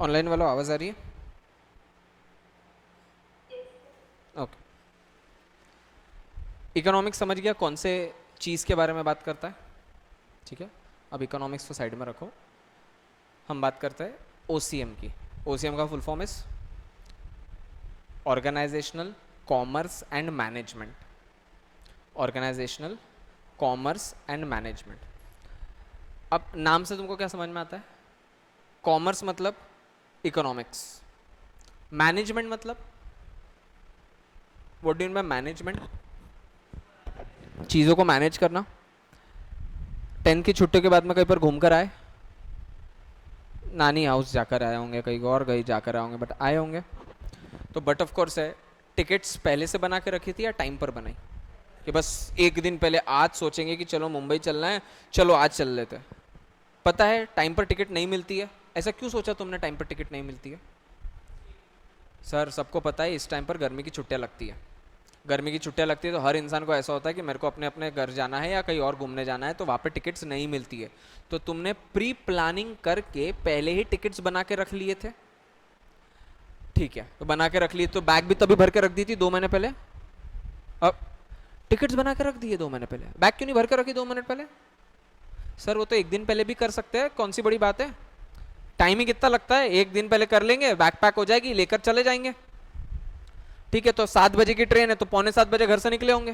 Online वालों आवाज़ आ रही है? ओके। इकोनॉमिक्स समझ गया कौन से चीज़ के बारे में बात करता है? ठीक है, अब इकोनॉमिक्स को साइड में रखो। हम बात करते हैं ओसीएम की। ओसीएम का full form is organisational commerce and management. Organisational commerce and management. अब नाम से तुमको क्या समझ में आता है? कॉमर्स मतलब इकोनॉमिक्स, मैनेजमेंट मतलब what do you mean by management? चीज़ों को मैनेज करना। 10 की छुट्टियों के बाद में कहीं पर घूम कर आए? नानी हाउस जाकर आए होंगे, कहीं और कहीं जाकर आए होंगे, बट आए होंगे। तो बट ऑफ कोर्स है, टिकट्स पहले से बना के रखी थी या टाइम पर बनाई? कि बस एक दिन पहले आज सोचेंगे कि चलो मुंबई चलना है, चलो आज चल लेते हैं। पता है टाइम पर टिकट नहीं मिलती है, ऐसा क्यों सोचा तुमने टाइम पर टिकट नहीं मिलती है? सर सबको पता है इस टाइम पर गर्मी की छुट्टियां लगती है। गर्मी की छुट्टियां लगती है तो हर इंसान को ऐसा होता है कि मेरे को अपने अपने घर जाना है या कहीं और घूमने जाना है, तो वहाँ पे टिकट्स नहीं मिलती है। तो तुमने प्री प्लानिंग करके पहले ही टिकट्स बना के रख लिए थे। ठीक है, तो बना के रख लिए तो बैग भी तभी भर के रख दी थी 2 महीने पहले। अब टिकट्स बना के रख दिए 2 महीने पहले, बैग क्यों नहीं भर के रखी 2 मिनट पहले? सर वो तो एक दिन पहले भी कर सकते हैं, कौन सी बड़ी बात है? टाइम ही कितना लगता है, एक दिन पहले कर लेंगे, बैग पैक हो जाएगी, लेकर चले जाएंगे। ठीक है, तो 7 बजे की ट्रेन है तो पौने 7 बजे घर से निकले होंगे।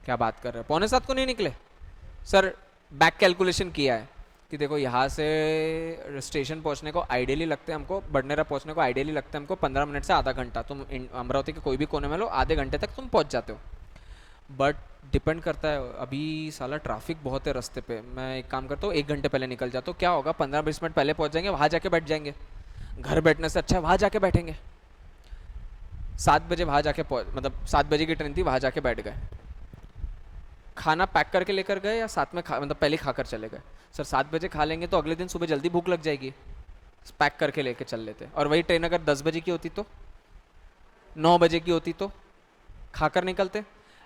क्या बात कर रहे हैं, पौने 7 को नहीं निकले? सर बैक कैलकुलेशन किया है कि देखो यहाँ से स्टेशन पहुँचने को आइडियली लगते हैं हमको, बडनेरा पहुँचने को आइडियली लगता है हमको 15 मिनट से आधा घंटा। तुम अमरावती के कोई भी कोने में लो, आधे घंटे तक तुम पहुँच जाते हो। बट डिपेंड करता है, अभी साला ट्रैफिक बहुत है रास्ते पे। मैं एक काम करता हूँ, 1 घंटे पहले निकल जाता हूँ, क्या होगा 15-20 मिनट पहले पहुँच जाएंगे, वहाँ जाके बैठ जाएंगे। घर बैठने से अच्छा है वहाँ जाके बैठेंगे। 7 बजे वहाँ जाके मतलब 7 बजे की ट्रेन थी, वहाँ जाके बैठ गए। खाना पैक करके लेकर गए या साथ में खा मतलब पहले खाकर चले गए? सर 7 बजे खा लेंगे तो अगले दिन सुबह जल्दी भूख लग जाएगी, पैक करके लेके चल लेते। और वही ट्रेन अगर 10 बजे की होती तो, 9 बजे की होती तो खाकर निकलते।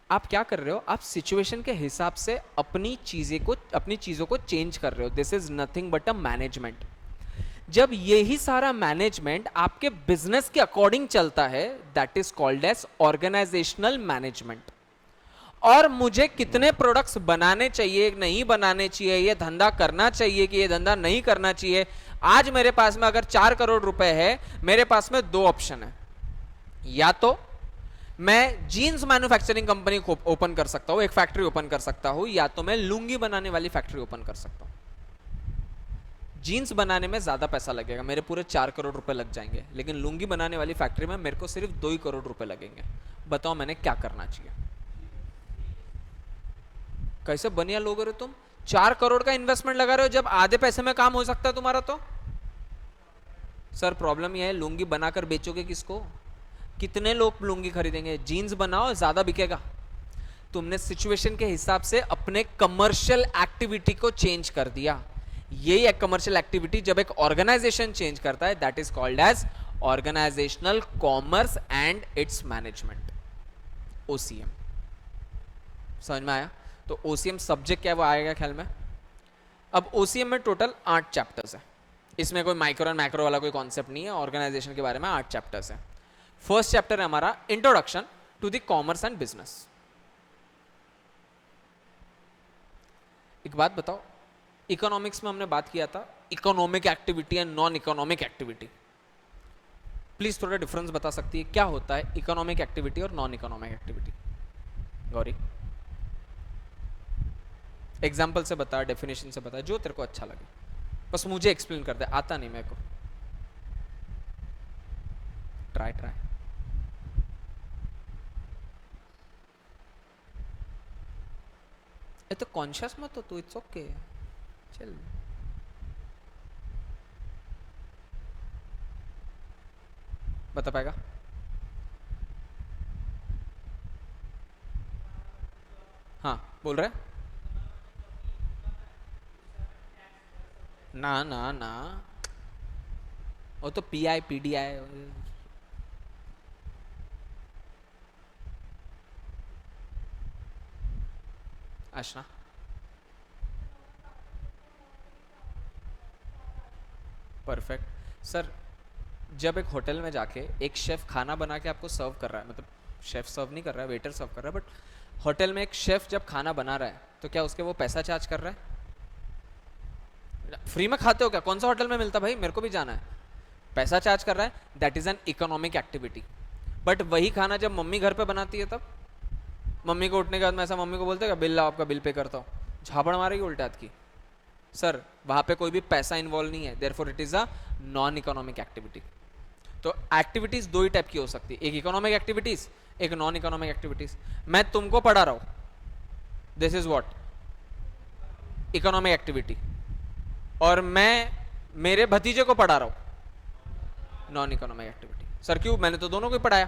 आप क्या कर रहे हो, आप सिचुएशन के हिसाब से अपनी चीज़ों को चेंज कर रहे हो। This is nothing but a management. जब यही सारा मैनेजमेंट आपके बिजनेस के अकॉर्डिंग चलता है, that is called as organisational management. और मुझे कितने प्रोडक्ट्स बनाने चाहिए नहीं बनाने चाहिए, ये धंधा करना चाहिए कि ये धंधा नहीं करना चाहिए, आज मेरे पास में अगर 4 करोड़ रुपए है, मेरे पास में दो ऑप्शन है। या तो मैं जीन्स मैन्युफैक्चरिंग कंपनी को ओपन कर सकता हूं, एक फैक्ट्री ओपन कर सकता हूं, या तो मैं लुंगी बनाने वाली फैक्ट्री ओपन कर सकता हूं। जीन्स बनाने में ज्यादा पैसा लगेगा, मेरे पूरे 4 करोड़ रुपए लग जाएंगे, लेकिन लुंगी बनाने वाली फैक्ट्री में मेरे को सिर्फ 2 ही करोड़ रुपए लगेंगे। बताओ मैंने क्या करना चाहिए? कैसे बनिया लोग हो तुम? 4 करोड़ का इन्वेस्टमेंट लगा रहे हो जब आधे पैसे में काम हो सकता है तुम्हारा तो। सर प्रॉब्लम यह है, लुंगी बनाकर बेचोगे किसको? कितने लोग लुंगी खरीदेंगे? जीन्स बनाओ ज्यादा बिकेगा। तुमने सिचुएशन के हिसाब से अपने कमर्शियल एक्टिविटी को चेंज कर दिया। यही एक कमर्शियल एक्टिविटी जब एक ऑर्गेनाइजेशन चेंज करता है, that is called as organisational commerce and its management, OCM. समझ में आया? तो ओसीएम सब्जेक्ट क्या है वो आएगा ख्याल में। अब ओसीएम में टोटल 8 चैप्टर्स है, इसमें कोई माइक्रो एंड मैक्रो वाला कोई कॉन्सेप्ट नहीं है, ऑर्गेनाइजेशन के बारे में 8 चैप्टर्स है। फर्स्ट चैप्टर है हमारा introduction to the commerce and business. एक बात बताओ, इकोनॉमिक्स में हमने बात किया था economic activity and non economic activity. Please थोड़ा डिफरेंस बता सकती है क्या होता है इकोनॉमिक एक्टिविटी और non economic activity? Gauri example से बता, डेफिनेशन से बता, जो तेरे को अच्छा लगे, बस मुझे एक्सप्लेन कर दे, आता नहीं मेरे को। Try try. ये तो कॉन्शियस मत हो तू, इट्स ओके, चल। बता पाएगा? हाँ बोल रहे? ना ना ना, वो तो PI PDI। आशना परफेक्ट सर। जब एक होटल में जाके एक शेफ खाना बना के आपको सर्व कर रहा है, मतलब शेफ सर्व नहीं कर रहा है, वेटर सर्व कर रहा है, बट होटल में एक शेफ जब खाना बना रहा है तो क्या उसके वो पैसा चार्ज कर रहा है? फ्री में खाते हो क्या? कौन सा होटल में मिलता भाई, मेरे को भी जाना है। पैसा चार्ज कर रहा है, that is an economic activity. But वही खाना जब मम्मी घर पे बनाती है, तब मम्मी को उठने के बाद मैं ऐसा मम्मी को बोलते हैं बिल लाओ, आपका बिल पे करता हूँ, झापड़ मारेगी उल्टे हाथ की। सर वहां पे कोई भी पैसा इन्वॉल्व नहीं है, therefore it is a non economic activity. तो एक्टिविटीज दो ही टाइप की हो सकती है, एक इकोनॉमिक एक्टिविटीज, एक नॉन इकोनॉमिक एक्टिविटीज। मैं तुमको पढ़ा रहा हूं, this is what economic activity, और मैं मेरे भतीजे को पढ़ा रहा हूं, नॉन इकोनॉमिक एक्टिविटी। सर क्यों? मैंने तो दोनों को ही पढ़ाया,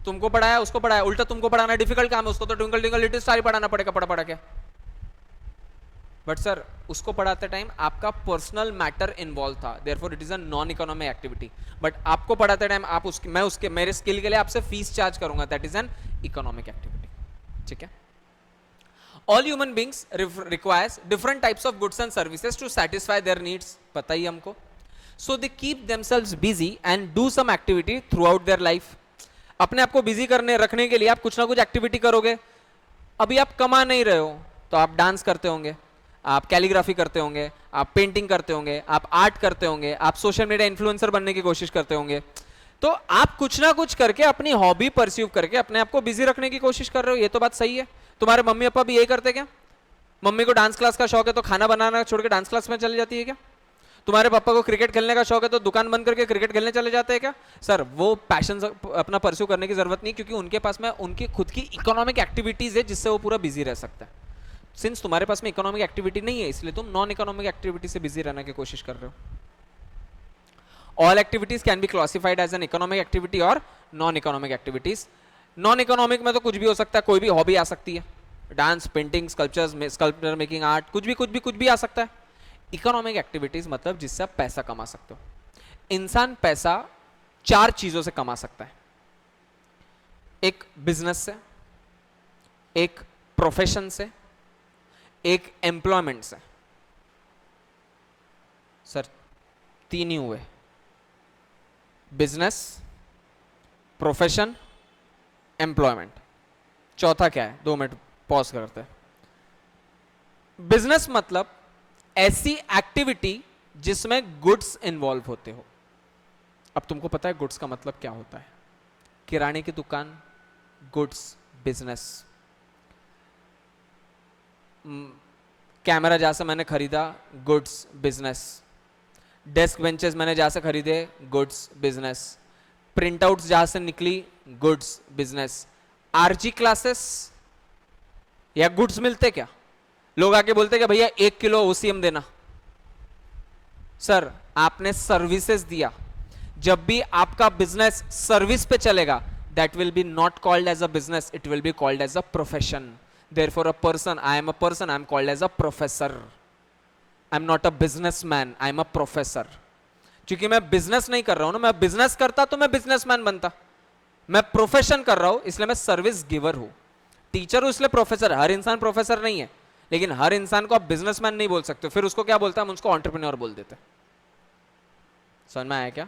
तुमको पढ़ाया उसको पढ़ाया, उल्टा तुमको पढ़ाना डिफिकल्ट काम है, उसको तो ट्विंकल ट्विंकल लिटिल स्टार पढ़ाना पड़ेगा, पढ़ा पढ़ा के। बट सर उसको पढ़ाते टाइम आपका पर्सनल मैटर इन्वॉल्व था, therefore it is a non economic activity. But आपको पढ़ाते टाइम आप उसकी, मैं उसके मेरे स्किल के लिए आपसे फीस चार्ज करूंगा, that is an economic activity. ठीक है। All human beings requires different types of goods and services to satisfy their needs, पता ही हमको। So they keep themselves busy and do some activity throughout their life. अपने आप को busy करने रखने के लिए आप कुछ ना कुछ एक्टिविटी करोगे। अभी आप कमा नहीं रहे हो तो आप डांस करते होंगे, आप कैलीग्राफी करते होंगे, आप पेंटिंग करते होंगे, आप आर्ट करते होंगे, आप सोशल मीडिया इन्फ्लुएंसर बनने की कोशिश करते होंगे। तो आप कुछ ना कुछ करके अपनी हॉबी परस्यू करके अपने आप को बिजी रखने की कोशिश कर रहे हो, ये तो बात सही है। तुम्हारे मम्मी पापा भी यही करते क्या? मम्मी को डांस क्लास का शौक है तो खाना बनाना छोड़ के डांस क्लास में चली जाती है क्या? तुम्हारे पापा को क्रिकेट खेलने का शौक है तो दुकान बंद करके क्रिकेट खेलने चले जाते हैं क्या? सर वो पैशन अपना परस्यू करने की जरूरत नहीं, क्योंकि उनके पास में उनकी खुद की इकोनॉमिक एक्टिविटीज है जिससे वो पूरा बिजी रह सकता है। सिंस तुम्हारे पास में इकोनॉमिक एक्टिविटी नहीं है, इसलिए तुम नॉन इकोनॉमिक एक्टिविटी से बिजी रहने की कोशिश कर रहे हो। All activities can be classified as an economic activity और non economic activities. Non economic में तो कुछ भी हो सकता है, कोई भी हॉबी आ सकती है, dance, painting, sculpture making, art, कुछ भी आ सकता है। इकोनॉमिक एक्टिविटीज मतलब जिससे आप पैसा कमा सकते हो। इंसान पैसा 4 चीजों से कमा सकता है, एक बिजनेस से, एक प्रोफेशन से, एक एम्प्लॉयमेंट से। सर 3 ही हुए, बिजनेस, प्रोफेशन, एम्प्लॉयमेंट। चौथा क्या है? 2 मिनट पॉज करते हैं। बिजनेस मतलब ऐसी एक्टिविटी जिसमें गुड्स इन्वॉल्व होते हो। अब तुमको पता है गुड्स का मतलब क्या होता है? किराने की दुकान, गुड्स, बिजनेस। कैमरा जहां से मैंने खरीदा, गुड्स, बिजनेस। डेस्क बेंचेस मैंने जहां से खरीदे, गुड्स, बिजनेस। प्रिंटआउट्स जहां से निकली, गुड्स, बिजनेस। आरजी क्लासेस या गुड्स मिलते क्या? लोग आके बोलते क्या भैया 1 किलो ओसीएम देना। सर आपने सर्विसेज दिया। जब भी आपका बिजनेस सर्विस पे चलेगा, that will be not called as a business, it will be called as a profession. Therefore a person, I am a person, I am called as a professor. I am not a businessman, I am a professor. क्योंकि मैं business नहीं कर रहा हूं ना, मैं business करता तो मैं बिजनेसमैन बनता। मैं प्रोफेशन कर रहा हूं इसलिए मैं सर्विस गिवर हूं। टीचर हूं इसलिए प्रोफेसर। हर इंसान प्रोफेसर नहीं है, लेकिन हर इंसान को आप बिजनेसमैन नहीं बोल सकते, फिर उसको क्या बोलता है? हम उसको एंटरप्रेन्योर बोल देते हैं। समझ में आया क्या?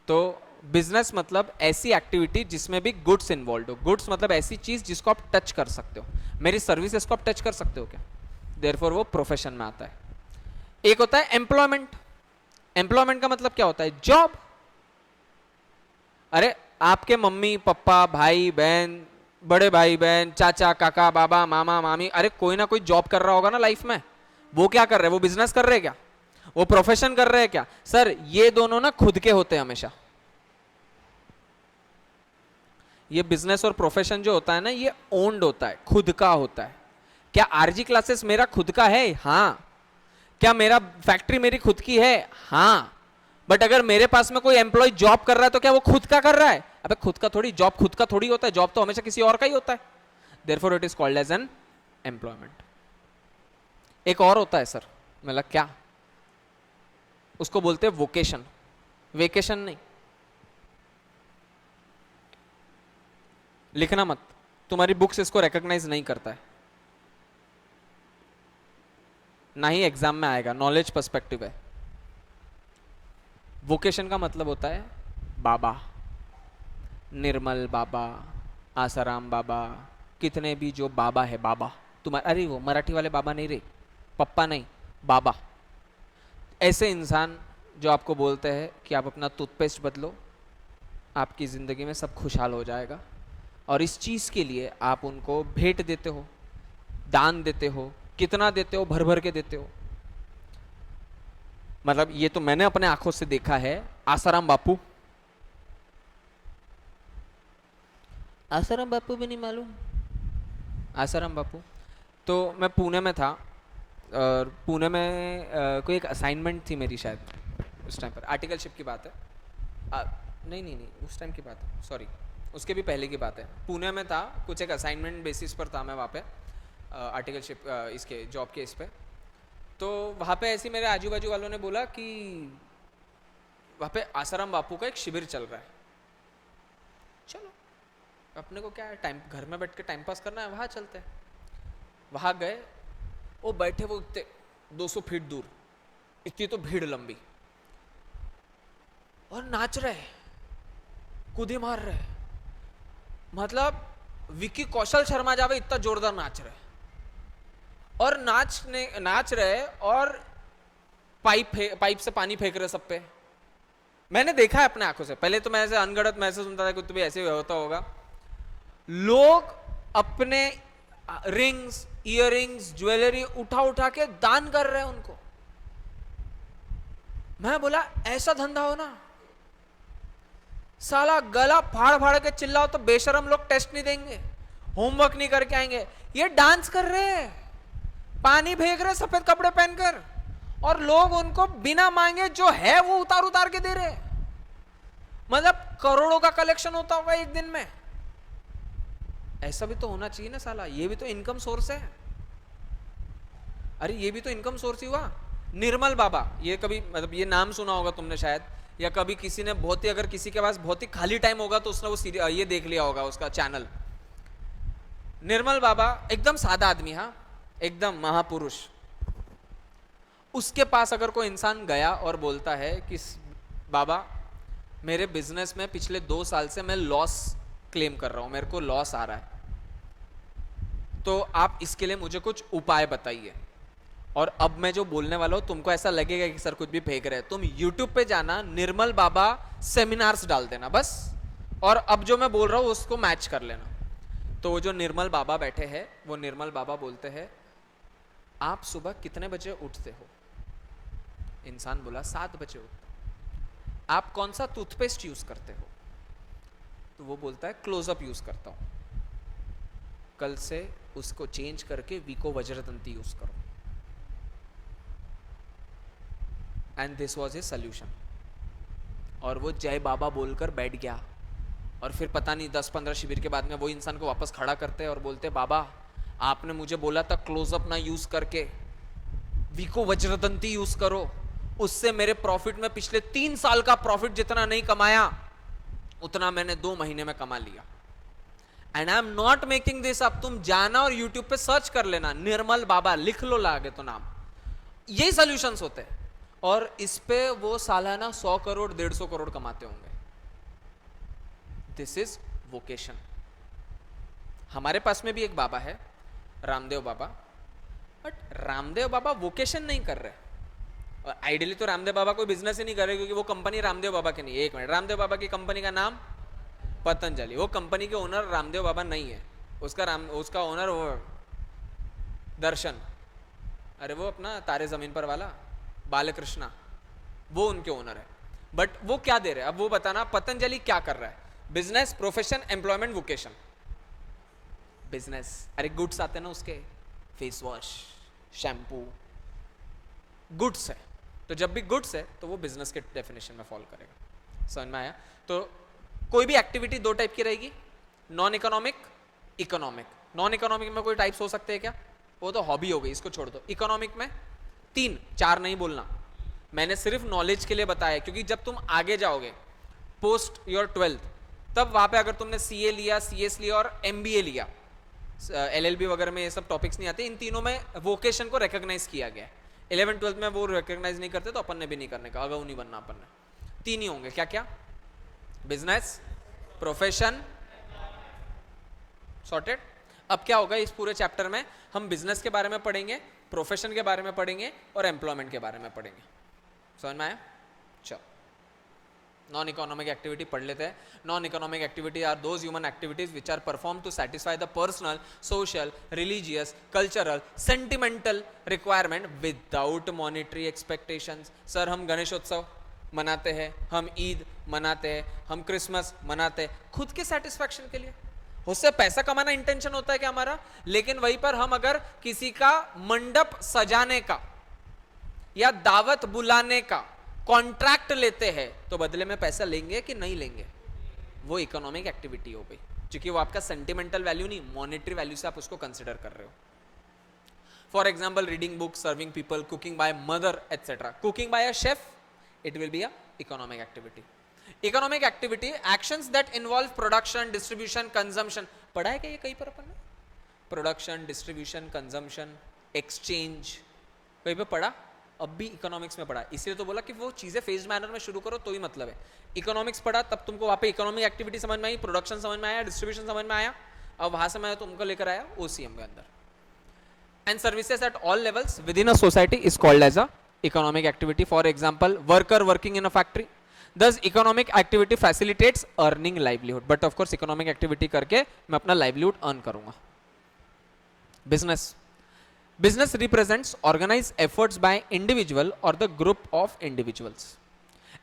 तो बिजनेस मतलब ऐसी एक्टिविटी जिसमें भी गुड्स इन्वॉल्व हो। गुड्स मतलब ऐसी चीज जिसको आप टच कर सकते हो। मेरी सर्विसेज को आप टच कर सकते हो क्या? देयरफॉर वो प्रोफेशन में आता है। एक होता है एम्प्लॉयमेंट। एम्प्लॉयमेंट का मतलब क्या होता है? जॉब। अरे आपके मम्मी पापा, भाई बहन, बड़े भाई बहन, चाचा काका, बाबा मामा मामी, अरे कोई ना कोई जॉब कर रहा होगा ना लाइफ में। वो क्या कर रहे हैं? वो बिजनेस कर रहे हैं क्या? वो प्रोफेशन कर रहे हैं क्या? सर ये दोनों ना खुद के होते हैं हमेशा। ये बिजनेस और प्रोफेशन जो होता है ना, ये ओन्ड होता है, खुद का होता है। क्या आरजी क्लासेस मेरा खुद का है? हाँ। क्या मेरा फैक्ट्री मेरी खुद की है? हाँ। बट अगर मेरे पास में कोई एम्प्लॉय जॉब कर रहा है तो क्या वो खुद का कर रहा है? अबे खुद का थोड़ी, जॉब खुद का थोड़ी होता है, जॉब तो हमेशा किसी और का ही होता है। Therefore it is called as an employment. एक और होता है सर, मतलब क्या, उसको बोलते हैं वोकेशन। वेकेशन नहीं, लिखना मत, तुम्हारी बुक्स इसको रिकॉग्नाइज नहीं करता है, ना ही एग्जाम में आएगा, नॉलेज पर्सपेक्टिव है। वोकेशन का मतलब होता है बाबा, निर्मल बाबा, आसाराम बाबा, कितने भी जो बाबा है बाबा। तुम्हारे अरे वो मराठी वाले बाबा नहीं रे, पप्पा नहीं, बाबा। ऐसे इंसान जो आपको बोलते हैं कि आप अपना टूथपेस्ट बदलो, आपकी ज़िंदगी में सब खुशहाल हो जाएगा, और इस चीज़ के लिए आप उनको भेंट देते हो, दान देते हो, कितना देते हो, भर भर के देते हो। मतलब ये तो मैंने अपने आंखों से देखा है। आसाराम बापू, आसाराम बापू भी नहीं मालूम? आसाराम बापू, तो मैं पुणे में था, और पुणे में कोई एक असाइनमेंट थी मेरी शायद उस टाइम पर, आर्टिकलशिप की बात है। नहीं नहीं नहीं, उस टाइम की बात है, सॉरी, उसके भी पहले की बात है। पुणे में था, कुछ एक असाइनमेंट बेसिस पर था मैं वहाँ पे, आर्टिकलशिप इसके जॉब के इस पे। तो वहाँ पे ऐसे मेरे आजू बाजू वालों ने बोला कि वहाँ पे आसाराम बापू का एक शिविर चल रहा है, चलो अपने को क्या है, टाइम घर में बैठ के टाइम पास करना है, वहाँ चलते हैं। वहाँ गए, वो बैठे वो इतने 200 फीट दूर, इतनी तो भीड़ लंबी, और नाच रहे, कूदी मार रहे, मतलब विकी कौशल शर्मा जावे इतना जोरदार नाच रहे, और नाच रहे, और पाइप से पानी फेंक रहे सब पे। मैंने देखा है अपने आंखों से, पहले तो मैं ऐसे अनगढ़ंत मैं ऐसे सुनता था कुछ भी ऐसे होता होगा। लोग अपने रिंग्स, इयररिंग्स, ज्वेलरी उठा उठा के दान कर रहे हैं उनको। मैं बोला ऐसा धंधा हो ना, साला गला फाड़ फाड़ के चिल्लाओ तो बेशरम लोग टेस्ट नहीं देंगे, होमवर्क नहीं करके आएंगे। ये डांस कर रहे हैं, पानी फेंक रहे सफेद कपड़े पहनकर, और लोग उनको बिना मांगे जो है वो उतार उतार के दे रहे हैं। मतलब करोड़ों का कलेक्शन होता होगा एक दिन में। ऐसा भी तो होना चाहिए ना साला, ये भी तो इनकम सोर्स है। अरे ये भी तो इनकम सोर्स ही हुआ। निर्मल बाबा, ये कभी मतलब ये नाम सुना होगा तुमने शायद, या कभी किसी ने बहुत ही, अगर किसी के पास बहुत ही खाली टाइम होगा तो उसने वो ये देख लिया होगा उसका चैनल। निर्मल बाबा एकदम सादा आदमी, हाँ एकदम महापुरुष। उसके पास अगर कोई इंसान गया और बोलता है कि बाबा मेरे बिजनेस में पिछले 2 साल से मैं लॉस क्लेम कर रहा हूं, मेरे को लॉस आ रहा है, तो आप इसके लिए मुझे कुछ उपाय बताइए। और अब मैं जो बोलने वाला हूं तुमको ऐसा लगेगा कि सर कुछ भी फेंक रहे हैं, तुम यूट्यूब पे जाना, निर्मल बाबा सेमिनार्स डाल देना बस, और अब जो मैं बोल रहा हूं उसको मैच कर लेना। तो वो जो निर्मल बाबा बैठे हैं, वो निर्मल बाबा बोलते हैं आप सुबह कितने बजे उठते हो? इंसान बोला 7 बजे उठता। आप कौन सा टूथपेस्ट यूज करते हो? तो वो बोलता है क्लोजअप यूज करता हूं। कल से उसको चेंज करके वीको वज्रदंती यूज करो। And this was a solution. और वो जय बाबा बोलकर बैठ गया, और फिर पता नहीं 10-15 शिविर के बाद में वो इंसान को वापस खड़ा करते और बोलते बाबा आपने मुझे बोला था क्लोजअप ना यूज करके वीको वज्रदंती यूज करो, उससे मेरे प्रॉफिट में पिछले 3 साल का प्रॉफिट जितना नहीं कमाया उतना मैंने 2 महीने में कमा लिया। And I am not making this up. तुम जाना और यूट्यूब पे सर्च कर लेना, निर्मल बाबा लिख लो लागे तो नाम, यही सॉल्यूशंस होते हैं। और इस पे वो सालाना 100 करोड़ 150 करोड़ कमाते होंगे। This is vocation. हमारे पास में भी एक बाबा है, रामदेव बाबा, बट रामदेव बाबा वोकेशन नहीं कर रहे। और आइडियली तो रामदेव बाबा कोई बिजनेस ही नहीं कर रहे, क्योंकि वो कंपनी रामदेव बाबा की नहीं है। 1 मिनट, रामदेव बाबा की कंपनी का नाम पतंजलि, वो कंपनी के ओनर रामदेव बाबा नहीं है, उसका ओनर वो दर्शन, अरे वो अपना तारे जमीन पर वाला बालकृष्णा, वो उनके ओनर है। बट वो क्या दे रहे हैं अब वो बताना। पतंजलि क्या कर रहा है? Business, profession, employment, vocation. Business, अरे गुड्स आते ना उसके, फेस वॉश, शैम्पू, गुड्स है। तो जब भी गुड्स है तो वो बिजनेस के डेफिनेशन में फॉलो करेगा। समझ में आया? तो कोई भी एक्टिविटी 2 टाइप की रहेगी, non economic, economic. Non economic में कोई टाइप्स हो सकते हैं क्या? वो तो हॉबी हो गई, इसको छोड़ दो। इकोनॉमिक में 3-4 नहीं बोलना, मैंने सिर्फ नॉलेज के लिए बताया, क्योंकि जब तुम आगे जाओगे पोस्ट योर 12th, तब वहां पे अगर तुमने सीए लिया, सीएस लिया और एमबीए लिया, एलएलबी वगैरह में ये सब टॉपिक्स नहीं आते। इन तीनों में वोकेशन को रिकॉग्नाइज किया गया है। 11th-12th में वो रिकॉग्नाइज नहीं करते, तो अपन ने भी नहीं करने का, अगाऊ नहीं बनना अपन ने। तीन ही होंगे, क्या क्या? Business, profession, sorted. अब क्या होगा इस पूरे चैप्टर में, हम बिजनेस के बारे में पढ़ेंगे, प्रोफेशन के बारे में पढ़ेंगे और एम्प्लॉयमेंट के बारे में पढ़ेंगे। समझ में आया? चलो, नॉन इकोनॉमिक एक्टिविटी पढ़ लेते हैं। Non economic activity are those human activities which are perform to satisfy the personal, social, religious, cultural, sentimental requirement without monetary expectations. Sir हम गणेशोत्सव मनाते हैं, हम ईद मनाते हैं, हम क्रिसमस मनाते हैं खुद के सेटिस्फैक्शन के लिए, उससे पैसा कमाना इंटेंशन होता है क्या हमारा? लेकिन वहीं पर हम अगर किसी का मंडप सजाने का या दावत बुलाने का कॉन्ट्रैक्ट लेते हैं तो बदले में पैसा लेंगे कि नहीं लेंगे? वो इकोनॉमिक एक्टिविटी हो गई, क्योंकि वो आपका सेंटिमेंटल वैल्यू नहीं, मॉनेटरी वैल्यू से आप उसको कंसिडर कर रहे हो। For example reading book, serving people, cooking by mother etcetera. Cooking by a chef, it will be a economic activity. Economic activity actions that involve production, distribution, consumption. पढ़ा है क्या ये कहीं पर अपन ने? प्रोडक्शन, डिस्ट्रीब्यूशन, कंजम्पशन, एक्सचेंज, कहीं पे पढ़ा? अब भी इकोनॉमिक्स में पढ़ा, इसलिए तो बोला कि वो चीजें फेज मैनर में शुरू करो तो ही मतलब है। इकोनॉमिक्स पढ़ा तब तुमको वहाँ पे इकोनॉमिक एक्टिविटी समझ में आई, प्रोडक्शन समझ में आया, डिस्ट्रीब्यूशन समझ में आया, अब वहां से मैं तुमको लेकर आया ओसीएम के अंदर। And services at all levels within a society is called as a economic activity. For example, worker working in a factory. Thus economic activity facilitates earning livelihood. But of course economic activity करके मैं अपना livelihood earn करूँगा. Business. Business represents organized efforts by individual or the group of individuals.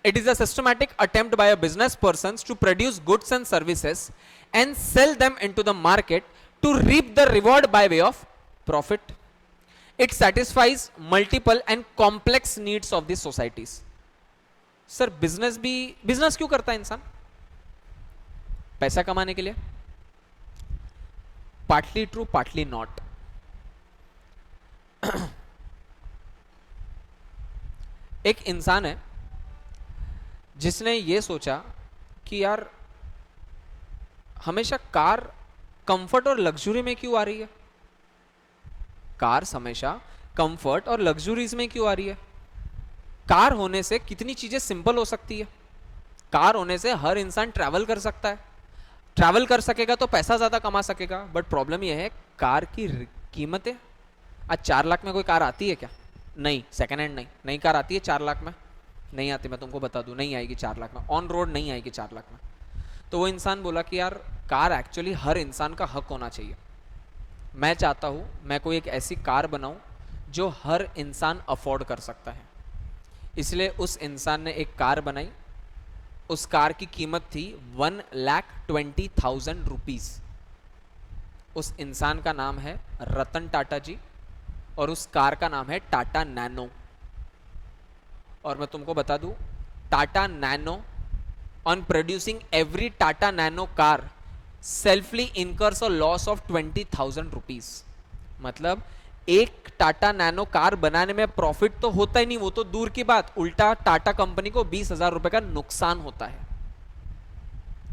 It is a systematic attempt by a business persons to produce goods and services and sell them into the market to reap the reward by way of profit. It satisfies multiple and complex needs of the societies. Sir business क्यों करता है इंसान? पैसा कमाने के लिए। Partly true, partly not. एक इंसान है जिसने ये सोचा कि यार हमेशा कार कंफर्ट और लग्जरी में क्यों आ रही है? कार हमेशा कंफर्ट और लग्जरीज में क्यों आ रही है? कार होने से कितनी चीजें सिंपल हो सकती है। कार होने से हर इंसान ट्रैवल कर सकता है, ट्रैवल कर सकेगा तो पैसा ज्यादा कमा सकेगा। बट प्रॉब्लम यह है कार की कीमतें। आज 4 लाख में कोई कार आती है क्या? नहीं, सेकेंड हैंड नहीं। नई कार आती है 4 लाख में? नहीं आती, मैं तुमको बता दूं, नहीं आएगी 4 लाख में, ऑन रोड नहीं आएगी 4 लाख में। तो वो इंसान बोला कि यार कार एक्चुअली हर इंसान का हक होना चाहिए। मैं चाहता हूं मैं कोई एक ऐसी कार बनाऊं जो हर इंसान अफोर्ड कर सकता है। इसलिए उस इंसान ने एक कार बनाई। उस कार की कीमत थी 1,20,000 रुपीज। उस इंसान का नाम है रतन टाटा जी और उस कार का नाम है टाटा नैनो। और मैं तुमको बता दूं, Tata Nano on producing every Tata Nano car selfly incurs a loss of 20,000 rupees. मतलब एक टाटा नैनो कार बनाने में प्रॉफिट तो होता ही नहीं, वो तो दूर की बात, उल्टा टाटा कंपनी को 20,000 रुपए का नुकसान होता है।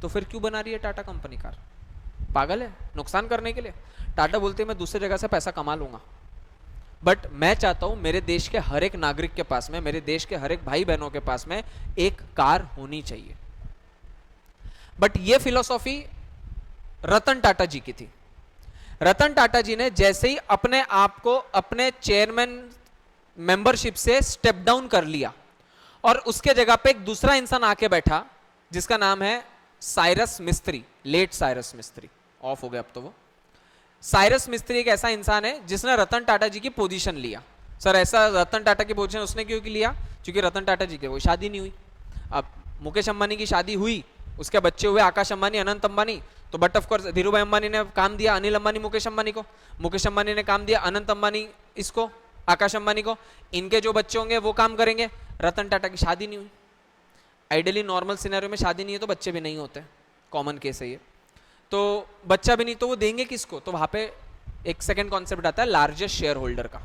तो फिर क्यों बना रही है टाटा कंपनी कार? पागल है, नुकसान करने के लिए। टाटा बोलते हैं मैं दूसरी जगह से पैसा कमा लूंगा। बट मैं चाहता हूं मेरे देश के हर एक नागरिक के पास में, मेरे देश के हर एक भाई बहनों के पास में एक कार होनी चाहिए। बट ये फिलॉसफी रतन टाटा जी की थी। रतन टाटा जी ने जैसे ही अपने आप को अपने चेयरमैन मेंबरशिप से स्टेप डाउन कर लिया और उसके जगह पे एक दूसरा इंसान आके बैठा जिसका नाम है साइरस मिस्त्री, लेट साइरस मिस्त्री, ऑफ हो गया अब तो वो। साइरस मिस्त्री एक ऐसा इंसान है जिसने रतन टाटा जी की पोजीशन लिया। सर ऐसा रतन टाटा की पोजीशन उसने क्यों लिया? क्योंकि रतन टाटा जी की कोई शादी नहीं हुई। अब मुकेश अंबानी की शादी हुई, उसके बच्चे हुए आकाश अंबानी, अनंत अंबानी। तो but of course Dhirubhai Ambani ने काम दिया अनिल अंबानी मुकेश अंबानी को, मुकेश अंबानी ने काम दिया अनंत अंबानी इसको, आकाश अंबानी को। इनके जो बच्चे होंगे वो काम करेंगे। रतन टाटा की शादी नहीं हुई। आइडियली नॉर्मल सिनेरियो में शादी नहीं है तो बच्चे भी नहीं होते, कॉमन केस है ये। तो बच्चा भी नहीं तो वो देंगे किसको? तो वहां पे एक सेकंड कॉन्सेप्ट आता है लार्जेस्ट शेयर होल्डर का।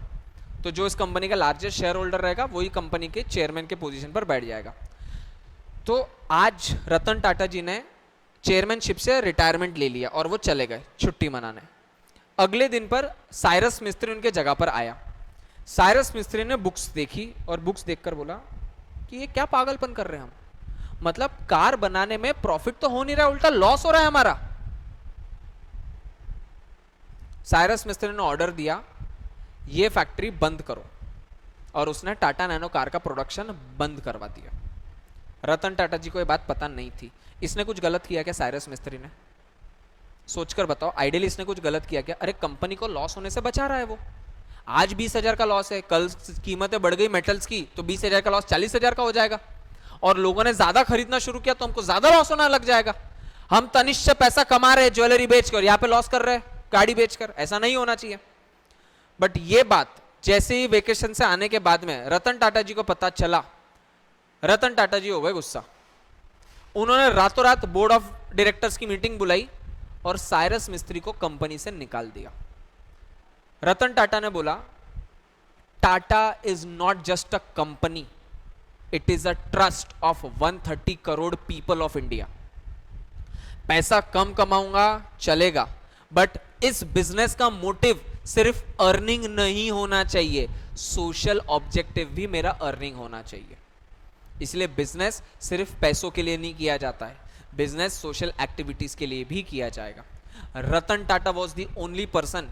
तो जो इस कंपनी का लार्जेस्ट शेयर होल्डर रहेगा वही कंपनी के चेयरमैन के पोजीशन पर बैठ जाएगा। तो आज रतन टाटा जी ने चेयरमैनशिप से रिटायरमेंट ले लिया और वो चले गए छुट्टी मनाने। अगले दिन पर साइरस मिस्त्री उनके जगह पर आया। साइरस मिस्त्री ने बुक्स देखी और बुक्स देखकर बोला कि ये क्या पागलपन कर रहे हैं हम। मतलब कार बनाने में प्रॉफिट तो हो नहीं रहा, उल्टा लॉस हो रहा है हमारा। साइरस मिस्त्री ने ऑर्डर दिया, ये फैक्ट्री बंद करो, और उसने टाटा नैनो कार का प्रोडक्शन बंद करवा दिया। रतन टाटा जी को ये बात पता नहीं थी। इसने कुछ गलत किया क्या साइरस मिस्त्री ने? सोचकर बताओ, आइडियली इसने कुछ गलत किया क्या? अरे कंपनी को लॉस होने से बचा रहा है वो। आज 20,000 का लॉस है, कल कीमतें बढ़ गई मेटल्स की तो 20,000 का लॉस 40,000 का हो जाएगा, और लोगों ने ज्यादा खरीदना शुरू किया तो हमको ज्यादा लॉस होना लग जाएगा। हम तनिष्ठ से पैसा कमा रहे हैं ज्वेलरी बेचकर, यहाँ पे लॉस कर रहे हैं गाड़ी बेचकर। ऐसा नहीं होना चाहिए। बट ये बात जैसे ही वेकेशन से आने के बाद में रतन टाटा जी को पता चला, रतन टाटा जी हो गए गुस्सा। उन्होंने रातों रात बोर्ड ऑफ डायरेक्टर्स की मीटिंग बुलाई और साइरस मिस्त्री को कंपनी से निकाल दिया। रतन टाटा ने बोला, Tata is not just a company, it is a trust of 130 crore people of India. पैसा कम कमाऊंगा चलेगा, बट इस बिजनेस का मोटिव सिर्फ अर्निंग नहीं होना चाहिए, सोशल ऑब्जेक्टिव भी मेरा अर्निंग होना चाहिए। इसलिए बिजनेस सिर्फ पैसों के लिए नहीं किया जाता है, बिजनेस सोशल एक्टिविटीज के लिए भी किया जाएगा। Ratan Tata was the only person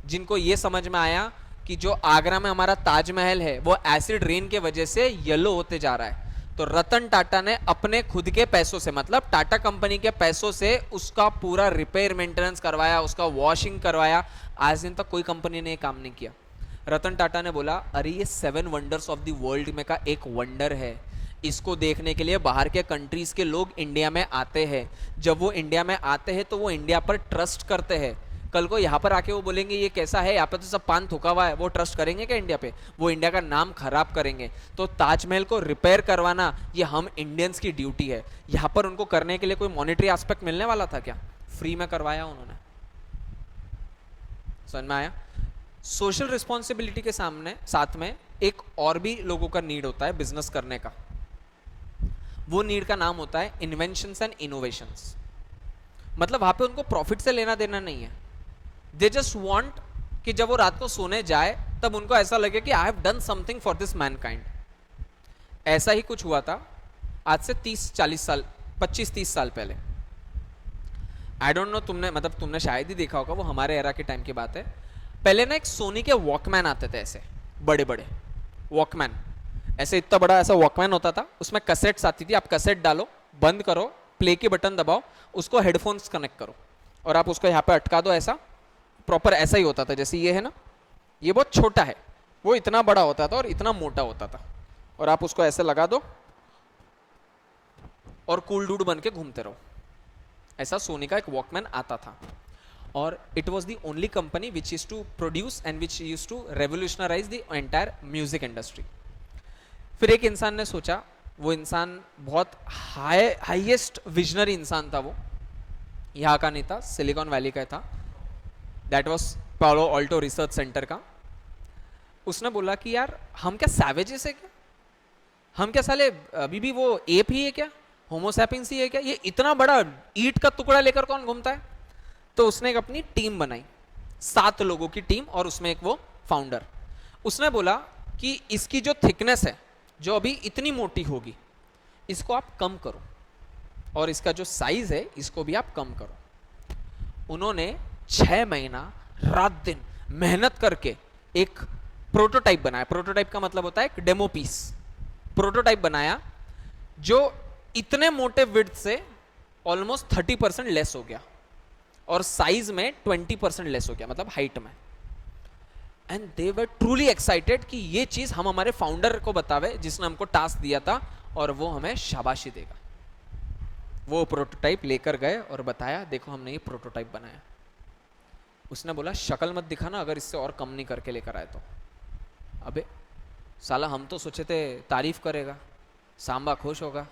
जिनको यह समझ में आया कि जो आगरा में हमारा ताजमहल है वो एसिड रेन के वजह से येलो होते जा रहा है। तो रतन टाटा ने अपने खुद के पैसों से, मतलब टाटा कंपनी के पैसों से उसका पूरा रिपेयर मेंटेनेंस करवाया, उसका वॉशिंग करवाया। आज दिन तक कोई कंपनी ने ये काम नहीं किया। रतन टाटा ने बोला, अरे ये 7 वंडर्स ऑफ द वर्ल्ड में का एक वंडर है, इसको देखने के लिए बाहर के कंट्रीज के लोग इंडिया में आते हैं। जब वो इंडिया में आते हैं तो वो इंडिया पर ट्रस्ट करते हैं। कल को यहाँ पर आके वो बोलेंगे ये कैसा है, यहाँ पे तो सब पान थूका हुआ है, वो ट्रस्ट करेंगे क्या इंडिया पे? वो इंडिया का नाम खराब करेंगे। तो ताजमहल को रिपेयर करवाना ये हम इंडियंस की ड्यूटी है। यहाँ पर उनको करने के लिए कोई मॉनेटरी एस्पेक्ट मिलने वाला था क्या? फ्री में करवाया उन्होंने। समझ में आया? सोशल रिस्पॉन्सिबिलिटी के सामने साथ में एक और भी लोगों का नीड होता है बिजनेस करने का। वो नीड का नाम होता है इन्वेंशंस एंड इनोवेशंस। मतलब वहां पे उनको प्रॉफिट से लेना देना नहीं है। दे जस्ट वांट कि जब वो रात को सोने जाए तब उनको ऐसा लगे कि I have done something for this Mankind. ऐसा ही कुछ हुआ था आज से 30-40 साल, 25-30 साल पहले। आई डोंट नो तुमने शायद ही देखा होगा, वो हमारे एरा के टाइम की बात है। पहले ना एक सोनी के वॉकमैन आते थे, ऐसे बड़े बड़े वॉकमैन, ऐसे इतना बड़ा ऐसा वॉकमैन होता था, उसमें कैसेट्स आती थी। आप कैसेट डालो, बंद करो, प्ले की बटन दबाओ, उसको हेडफोन्स कनेक्ट करो और आप उसको यहाँ पे अटका दो। ऐसा प्रॉपर ऐसा ही होता था जैसे ये है ना, ये बहुत छोटा है, वो इतना बड़ा होता था और इतना मोटा होता था, और आप उसको ऐसे लगा दो और कूल डूड बन के घूमते रहो। ऐसा सोनी का एक वॉकमैन आता था, और it was the only company which use to produce and which use to revolutionise the entire music industry. फिर एक इंसान ने सोचा, वो इंसान बहुत हाईएस्ट विजनरी इंसान था, वो यहाँ का नहीं था, सिलिकॉन वैली का था, दैट वॉज पालो ऑल्टो रिसर्च सेंटर का। उसने बोला कि यार हम क्या सैवेजेस है क्या? हम क्या साले अभी भी वो एप ही है क्या? होमोसैपियंस ही है क्या? ये इतना बड़ा ईंट का टुकड़ा लेकर कौन घूमता है? तो उसने एक अपनी टीम बनाई, 7 लोगों की टीम, और उसमें एक वो फाउंडर। उसने बोला कि इसकी जो थिकनेस है, जो अभी इतनी मोटी होगी, इसको आप कम करो, और इसका जो साइज है इसको भी आप कम करो। उन्होंने 6 महीना रात दिन मेहनत करके एक प्रोटोटाइप बनाया। प्रोटोटाइप का मतलब होता है एक डेमो पीस। प्रोटोटाइप बनाया जो इतने मोटे विड्थ से ऑलमोस्ट 30% लेस हो गया, और साइज में 20% लेस हो गया, मतलब हाइट में। And they were truly excited कि ये चीज हम हमारे फाउंडर को बतावे जिसने हमको टास्क दिया था, और वो हमें शाबाशी देगा। वो प्रोटोटाइप लेकर गए और बताया, देखो हमने ये प्रोटोटाइप बनाया। उसने बोला शक्ल मत दिखाना अगर इससे और कम नहीं करके लेकर आए तो। अबे साला, हम तो सोचे थे तारीफ करेगा, सांबा खुश होगा,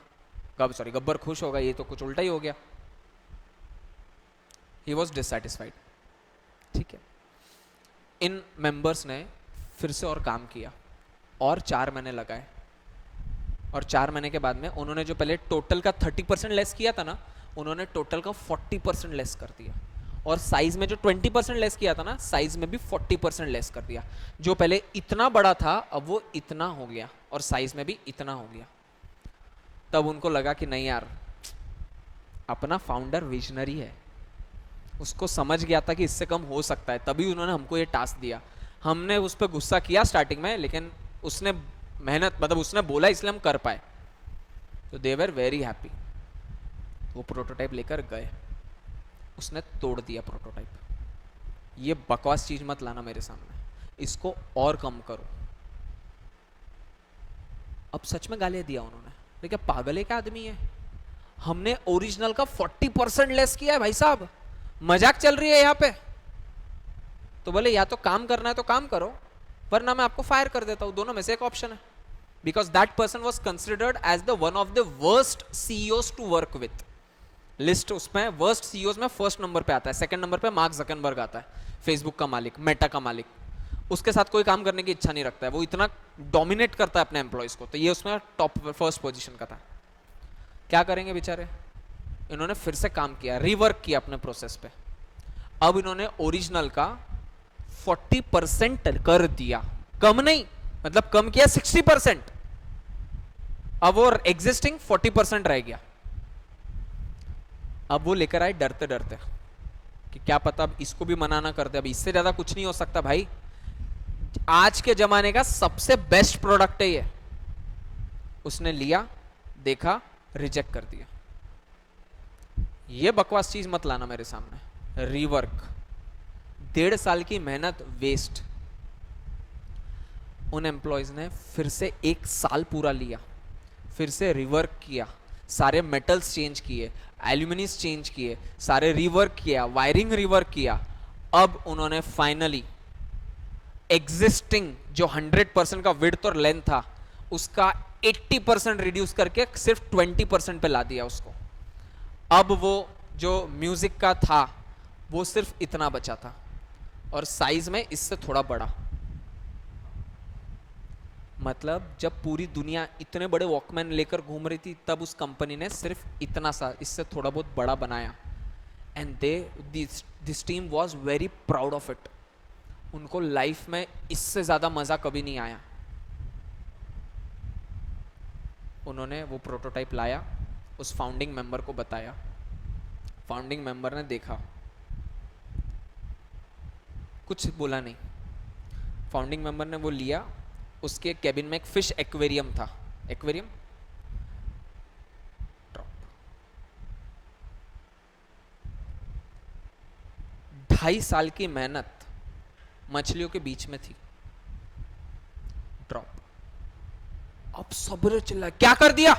गब्बर खुश होगा, ये तो कुछ उल्टा ही हो गया। He was dissatisfied. ठीक है, इन मेंबर्स ने फिर से और काम किया, और 4 महीने लगाए, और 4 महीने के बाद में उन्होंने जो पहले टोटल का 30% लेस किया था ना, उन्होंने टोटल का 40% लेस कर दिया, और साइज में जो 20% लेस किया था ना, साइज में भी 40% लेस कर दिया। जो पहले इतना बड़ा था अब वो इतना हो गया, और साइज में भी इतना हो गया। तब उनको लगा कि नहीं यार, अपना फाउंडर विजनरी है, उसको समझ गया था कि इससे कम हो सकता है, तभी उन्होंने हमको ये टास्क दिया। हमने उस पर गुस्सा किया स्टार्टिंग में, लेकिन उसने मेहनत, मतलब उसने बोला इसलिए हम कर पाए। तो दे वर वेरी हैप्पी। वो प्रोटोटाइप लेकर गए, उसने तोड़ दिया प्रोटोटाइप। ये बकवास चीज मत लाना मेरे सामने, इसको और कम करो। अब सच में गालियां दिया उन्होंने, लेकिन पागल है क्या आदमी है, हमने ओरिजिनल का 40% लेस किया है भाई साहब, मजाक चल रही है यहाँ पे। तो बोले या तो काम करना है तो काम करो, वरना मैं आपको फायर कर देता हूं, दोनों में से एक ऑप्शन है। Because that person was considered as the one of the worst CEOs to work with. List उसमें वर्स्ट सीईओज में फर्स्ट नंबर पे आता है, सेकंड नंबर पे मार्क जकरबर्ग आता है, फेसबुक का मालिक, मेटा का मालिक। उसके साथ कोई काम करने की इच्छा नहीं रखता है, वो इतना डोमिनेट करता है अपने एम्प्लॉयज को, तो ये उसमें टॉप फर्स्ट पोजीशन का था। क्या करेंगे बेचारे, इन्होंने फिर से काम किया, रिवर्क किया अपने प्रोसेस पे। अब इन्होंने ओरिजिनल का 40% कर दिया, कम नहीं, मतलब कम किया 60%। अब वो एग्जिस्टिंग 40% रह गया। अब वो लेकर आए डरते डरते कि क्या पता अब इसको भी मना ना कर दे, अब इससे ज्यादा कुछ नहीं हो सकता भाई, आज के जमाने का सबसे बेस्ट प्रोडक्ट है ये। उसने लिया, देखा, रिजेक्ट कर दिया। ये बकवास चीज मत लाना मेरे सामने। रिवर्क, 1.5 साल की मेहनत वेस्ट। उन एम्प्लॉयज ने फिर से 1 साल पूरा लिया, फिर से रिवर्क किया, सारे मेटल्स चेंज किए, एल्यूमिनियस चेंज किए, सारे रिवर्क किया, वायरिंग रिवर्क किया। अब उन्होंने फाइनली एग्जिस्टिंग जो 100% का विड्थ और लेंथ था, उसका 80% रिड्यूस करके सिर्फ 20% पे ला दिया उसको। अब वो जो म्यूजिक का था वो सिर्फ इतना बचा था, और साइज में इससे थोड़ा बड़ा। मतलब जब पूरी दुनिया इतने बड़े वॉकमैन लेकर घूम रही थी, तब उस कंपनी ने सिर्फ इतना सा, इससे थोड़ा बहुत बड़ा बनाया। And this team was very proud of it. उनको लाइफ में इससे ज्यादा मजा कभी नहीं आया। उन्होंने वो प्रोटोटाइप लाया, उस फाउंडिंग मेंबर को बताया। फाउंडिंग मेंबर ने देखा, कुछ बोला नहीं। फाउंडिंग मेंबर ने वो लिया, उसके केबिन में एक फिश एक्वेरियम था, एक्वेरियम ड्रॉप। 2.5 साल की मेहनत मछलियों के बीच में थी, ड्रॉप। अब सब्र चिल्ला, क्या कर दिया?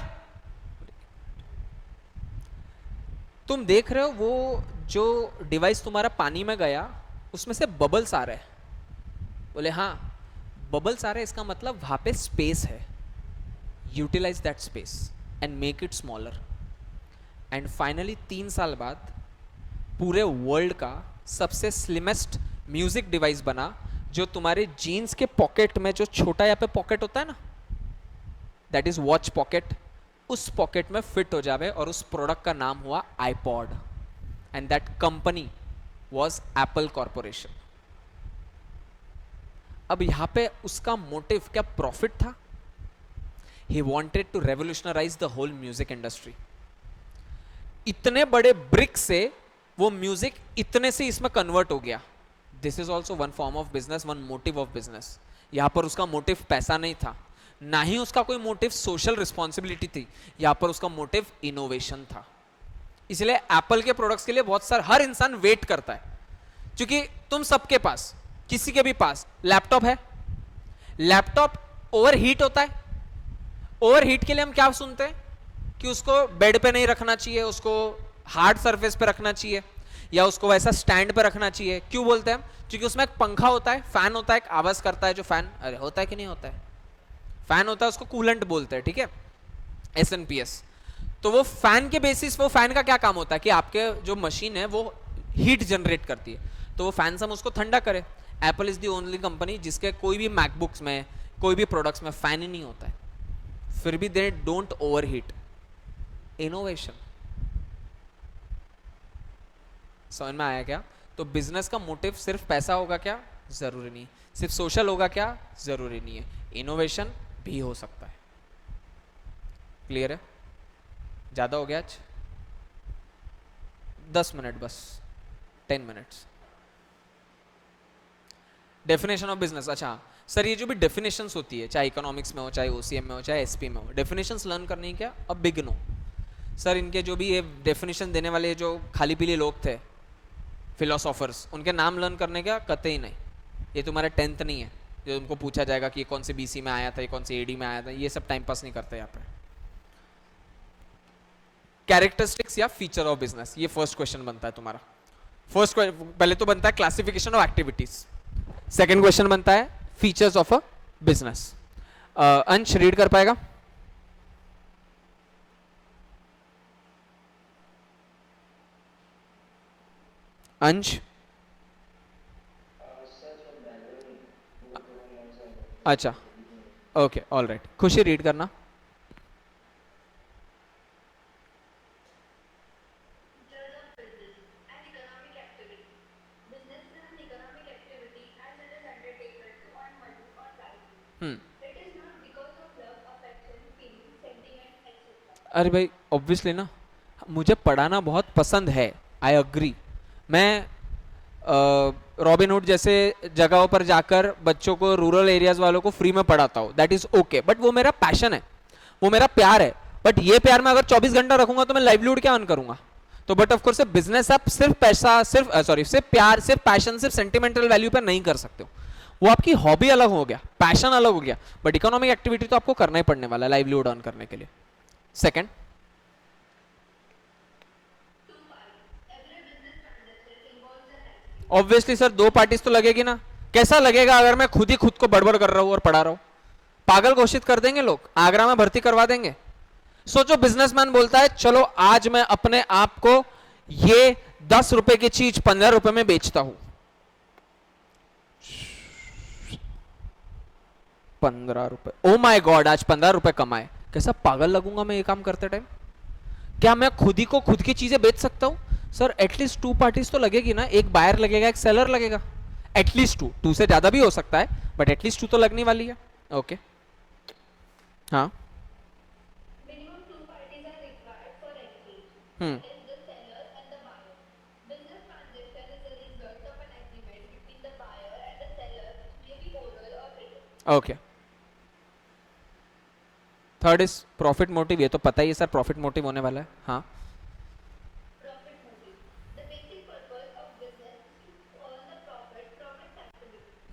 तुम देख रहे हो वो जो डिवाइस तुम्हारा पानी में गया, उसमें से बबल्स आ रहे हैं। बोले हाँ, बबल्स आ रहे हैं, इसका मतलब वहां पे स्पेस है। Utilise that space and make it smaller. And finally 3 साल बाद पूरे वर्ल्ड का सबसे स्लिमेस्ट म्यूजिक डिवाइस बना, जो तुम्हारे जीन्स के पॉकेट में जो छोटा यहाँ पे पॉकेट होता है ना, दैट इज वॉच पॉकेट, उस पॉकेट में फिट हो जावे। और उस प्रोडक्ट का नाम हुआ iPod, and that company was Apple corporation. अब यहां पे उसका मोटिव क्या प्रॉफिट था? He wanted to revolutionise the whole music industry. इतने बड़े ब्रिक से वो म्यूजिक इतने से इसमें कन्वर्ट हो गया। This is also one form of business, one motive of business. यहां पर उसका मोटिव पैसा नहीं था, ना ही उसका कोई मोटिव सोशल रिस्पॉन्सिबिलिटी थी, यहां पर उसका मोटिव इनोवेशन था। इसलिए एप्पल के प्रोडक्ट्स के लिए बहुत सारे हर इंसान वेट करता है, क्योंकि तुम सबके पास, किसी के भी पास लैपटॉप है, लैपटॉप ओवरहीट होता है। ओवरहीट के लिए हम क्या सुनते हैं कि उसको बेड पे नहीं रखना चाहिए, उसको हार्ड सरफेस पे रखना चाहिए, या उसको वैसा स्टैंड पे रखना चाहिए। क्यों बोलते हैं हम? क्योंकि उसमें एक पंखा होता है, फैन होता है, एक आवाज करता है जो फैन, अरे होता है कि नहीं होता है, फैन होता है, उसको कूलेंट बोलते हैं, ठीक है, एसएनपीएस। तो वो फैन के बेसिस, वो फैन का क्या काम होता है कि आपके जो मशीन है वो हीट जनरेट करती है, तो वो फैन से हम उसको ठंडा करें। Apple is the only company जिसके कोई भी मैकबुक्स में, कोई भी प्रोडक्ट्स में फैन ही नहीं होता है, फिर भी दे डोंट ओवरहीट। इनोवेशन। समझ में आया क्या? तो बिजनेस का मोटिव सिर्फ पैसा होगा क्या? जरूरी नहीं। सिर्फ सोशल होगा क्या? जरूरी नहीं है। इनोवेशन भी हो सकता है। क्लियर है? ज़्यादा हो गया आज? 10 मिनट बस, 10 मिनट्स। Definition of business. अच्छा सर, ये जो भी डेफिनेशंस होती है, चाहे इकोनॉमिक्स में हो, चाहे ओसीएम में हो, चाहे एसपी में हो, डेफिनेशंस लर्न करनी है क्या? अब बिगिन हो सर, इनके जो भी ये डेफिनेशन देने वाले जो खाली पीले लोग थे, फिलोसोफर्स, उनके नाम लर्न करने का कतई नहीं। ये तुम्हारे 10th नहीं है जो तुमको पूछा जाएगा कि ये कौन से बीसी में आया था, ये कौन से एडी में आया था। ये सब टाइम पास नहीं करते यहाँ पे। कैरेक्टरिस्टिक्स या फीचर ऑफ बिजनेस, ये फर्स्ट क्वेश्चन बनता है तुम्हारा। पहले तो बनता है classification of activities, second question बनता है फीचर्स ऑफ अ बिजनेस। अंश रीड कर पाएगा? अंश? अच्छा ओके ऑल राइट। खुशी रीड करना। अरे भाई ऑब्वियसली ना, मुझे पढ़ाना बहुत पसंद है, आई अग्री। मैं रॉबिनहुड जैसे जगहों पर जाकर बच्चों को, रूरल एरियाज वालों को फ्री में पढ़ाता हूँ, दैट इज ओके, बट वो मेरा पैशन है, वो मेरा प्यार है। बट ये प्यार मैं अगर 24 घंटा रखूंगा तो मैं लाइवलीहुड क्या अर्न करूंगा? तो बट ऑफ कोर्स बिजनेस आप सिर्फ पैसा, सिर्फ प्यार, सिर्फ पैशन, सिर्फ सेंटिमेंटल वैल्यू पर नहीं कर सकते हो। वो आपकी हॉबी अलग हो गया, पैशन अलग हो गया, बट इकोनॉमिक एक्टिविटी तो आपको करना ही पड़ने वाला है लाइवलीहुड अर्न करने के लिए। सेकंड, ऑब्वियसली सर दो पार्टीज तो लगेगी ना। कैसा लगेगा अगर मैं खुद ही खुद को बड़बड़ कर रहा हूं और पढ़ा रहा हूं? पागल घोषित कर देंगे लोग, आगरा में भर्ती करवा देंगे। सोचो बिजनेसमैन बोलता है चलो आज मैं अपने आप को ये 10 रुपए की चीज 15 रुपए में बेचता हूं। 15 रुपए, ओ माय गॉड, आज 15 रुपए कमाए। कैसा पागल लगूंगा मैं ये काम करते टाइम? क्या मैं खुद ही को खुद की चीजें बेच सकता हूं? सर एटलीस्ट 2 पार्टीज तो लगेगी ना, एक बायर लगेगा, एक सेलर लगेगा। एटलीस्ट 2 से ज्यादा भी हो सकता है, बट एटलीस्ट 2 तो लगने वाली है। ओके हाँ। Hmm okay. Third is profit motive, ये तो पता ही है सर, प्रॉफिट मोटिव होने वाला है। हाँ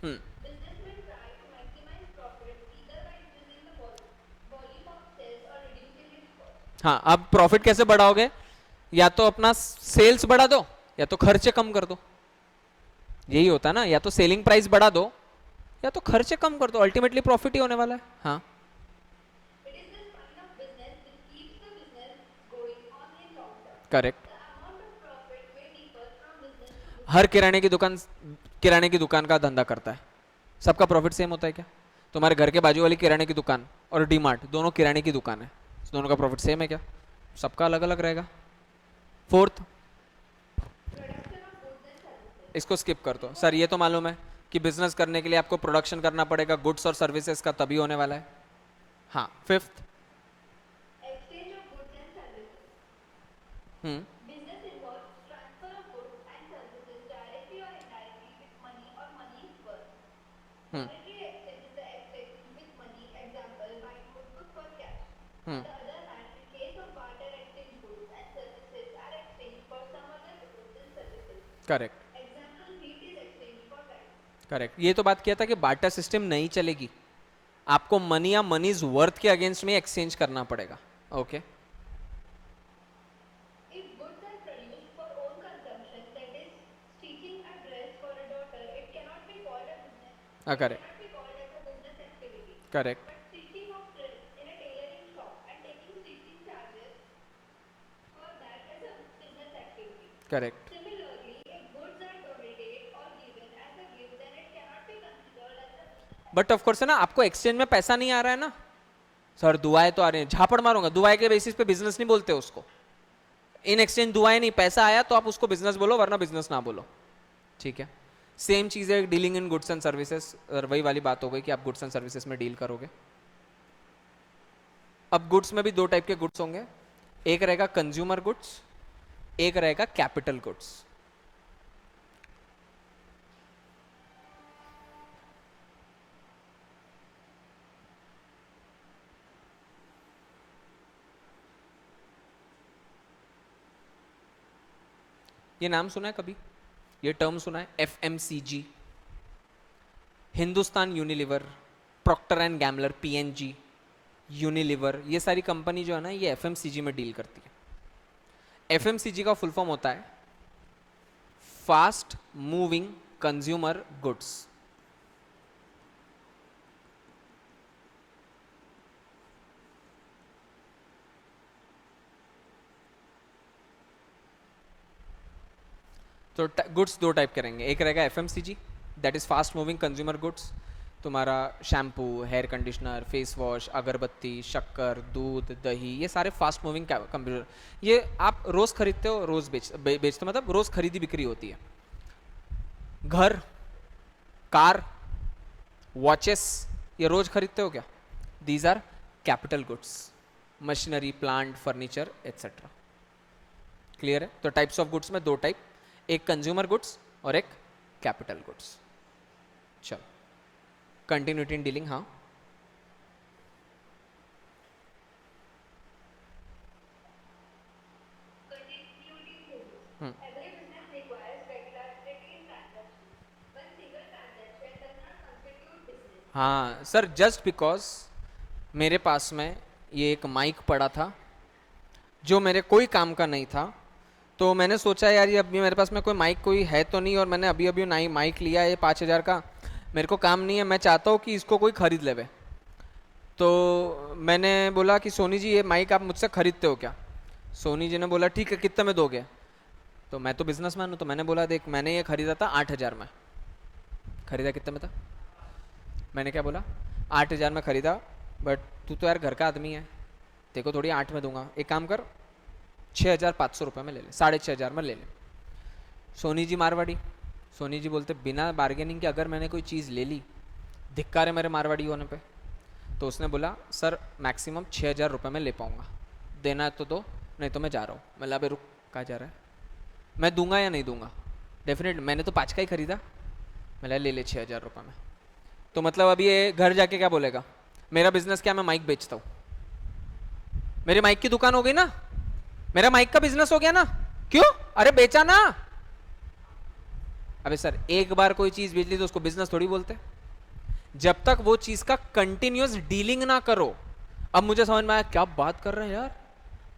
हम्म हाँ, अब प्रॉफिट कैसे बढ़ाओगे? या तो अपना सेल्स बढ़ा दो या तो खर्चे कम कर दो। यही होता है ना, या तो सेलिंग प्राइस बढ़ा दो या तो खर्चे कम कर दो, अल्टीमेटली प्रॉफिट ही होने वाला है। हाँ करेक्ट। हर किराने की दुकान का धंधा करता है, सबका प्रॉफिट सेम होता है क्या? तुम्हारे घर के बाजू वाली किराने की दुकान और डीमार्ट दोनों किराने की दुकान है, दोनों का प्रॉफिट सेम है क्या? सबका अलग अलग रहेगा। फोर्थ, इसको स्किप कर दो सर, ये तो मालूम है कि बिजनेस करने के लिए आपको प्रोडक्शन करना पड़ेगा गुड्स और सर्विसेज का, तभी होने वाला है। हाँ फिफ्थ, हम्म हम्म हम्म करेक्ट करेक्ट। ये तो बात किया था कि बार्टर सिस्टम नहीं चलेगी, आपको मनी या मनीज वर्थ के अगेंस्ट में एक्सचेंज करना पड़ेगा। ओके हाँ correct correct correct. But of course है ना, आपको एक्सचेंज में पैसा नहीं आ रहा है ना सर, दुआएं तो आ रही हैं, झापड़ मारूंगा, दुआएं के बेसिस पे बिजनेस नहीं बोलते उसको। इन एक्सचेंज दुआएं नहीं, पैसा आया तो आप उसको बिजनेस बोलो, वरना बिजनेस ना बोलो। ठीक है, सेम चीज है dealing in goods and services, वही वाली बात हो गई कि आप गुड्स एंड सर्विसेज में डील करोगे। अब गुड्स में भी 2 टाइप के गुड्स होंगे, एक रहेगा कंज्यूमर गुड्स, एक रहेगा कैपिटल गुड्स। ये नाम सुना है कभी, ये टर्म सुना है? FMCG, Hindustan Unilever, Procter and Gambler, PNG, Unilever, ये सारी कंपनी जो है ना ये एफएमसीजी में डील करती है। एफएमसीजी का फुल फॉर्म होता है फास्ट मूविंग कंज्यूमर गुड्स। तो गुड्स दो टाइप करेंगे, एक रहेगा FMCG that is fast moving consumer goods, तुम्हारा shampoo, hair conditioner, face wash, अगरबत्ती, शक्कर, दूध, दही, ये सारे फास्ट मूविंग कंप्यूटर, ये आप रोज खरीदते हो, रोज बेचते हो, मतलब रोज खरीदी बिक्री होती है। घर, कार, वॉचेस, ये रोज खरीदते हो क्या? These are capital goods, machinery, plant, furniture etcetera. Clear है? तो टाइप्स ऑफ गुड्स में दो टाइप, एक कंज्यूमर गुड्स और एक कैपिटल गुड्स। चलो कंटिन्यूटी इन डीलिंग। हाँ, हाँ सर, जस्ट बिकॉज मेरे पास में ये एक माइक पड़ा था जो मेरे कोई काम का नहीं था, तो मैंने सोचा यार ये अभी मेरे पास में कोई माइक कोई है तो नहीं, और मैंने अभी अभी नई माइक लिया है 5,000 का, मेरे को काम नहीं है, मैं चाहता हूँ कि इसको कोई खरीद लेवे। तो मैंने बोला कि सोनी जी ये माइक आप मुझसे खरीदते हो क्या? सोनी जी ने बोला ठीक है, कितने में दोगे? तो मैं तो बिजनेसमैन हूँ, तो मैंने बोला देख मैंने ये खरीदा था 8,000 में। खरीदा कितने में था? मैंने क्या बोला? 8,000 में खरीदा, बट तू तो यार घर का आदमी है, तेरे को थोड़ी 8 में दूंगा, एक काम कर 6,500 रुपये में ले ले, 6,500 में ले ले। सोनी जी मारवाड़ी, सोनी जी बोलते बिना बार्गेनिंग के अगर मैंने कोई चीज़ ले ली, धिक्कार है मेरे मारवाड़ी होने पे। तो उसने बोला सर मैक्सिमम 6,000 रुपये में ले पाऊंगा, देना है तो दो, नहीं तो मैं जा रहा हूँ। मैं ला, रुक, कहाँ जा रहा है? मैं दूंगा या नहीं दूंगा? डेफिनेट, मैंने तो 5 का ही खरीदा। मैं ले ले 6,000 रुपये में। तो मतलब अभी ये घर जाके क्या बोलेगा? मेरा बिजनेस क्या, मैं माइक बेचता हूँ, मेरी माइक की दुकान हो गई ना, मेरा माइक का बिजनेस हो गया ना। क्यों? अरे बेचा ना। अबे सर एक बार कोई चीज बेच ली तो उसको बिजनेस थोड़ी बोलते, जब तक वो चीज का कंटिन्यूअस डीलिंग ना करो। अब मुझे समझ में आया क्या बात कर रहे हैं यार,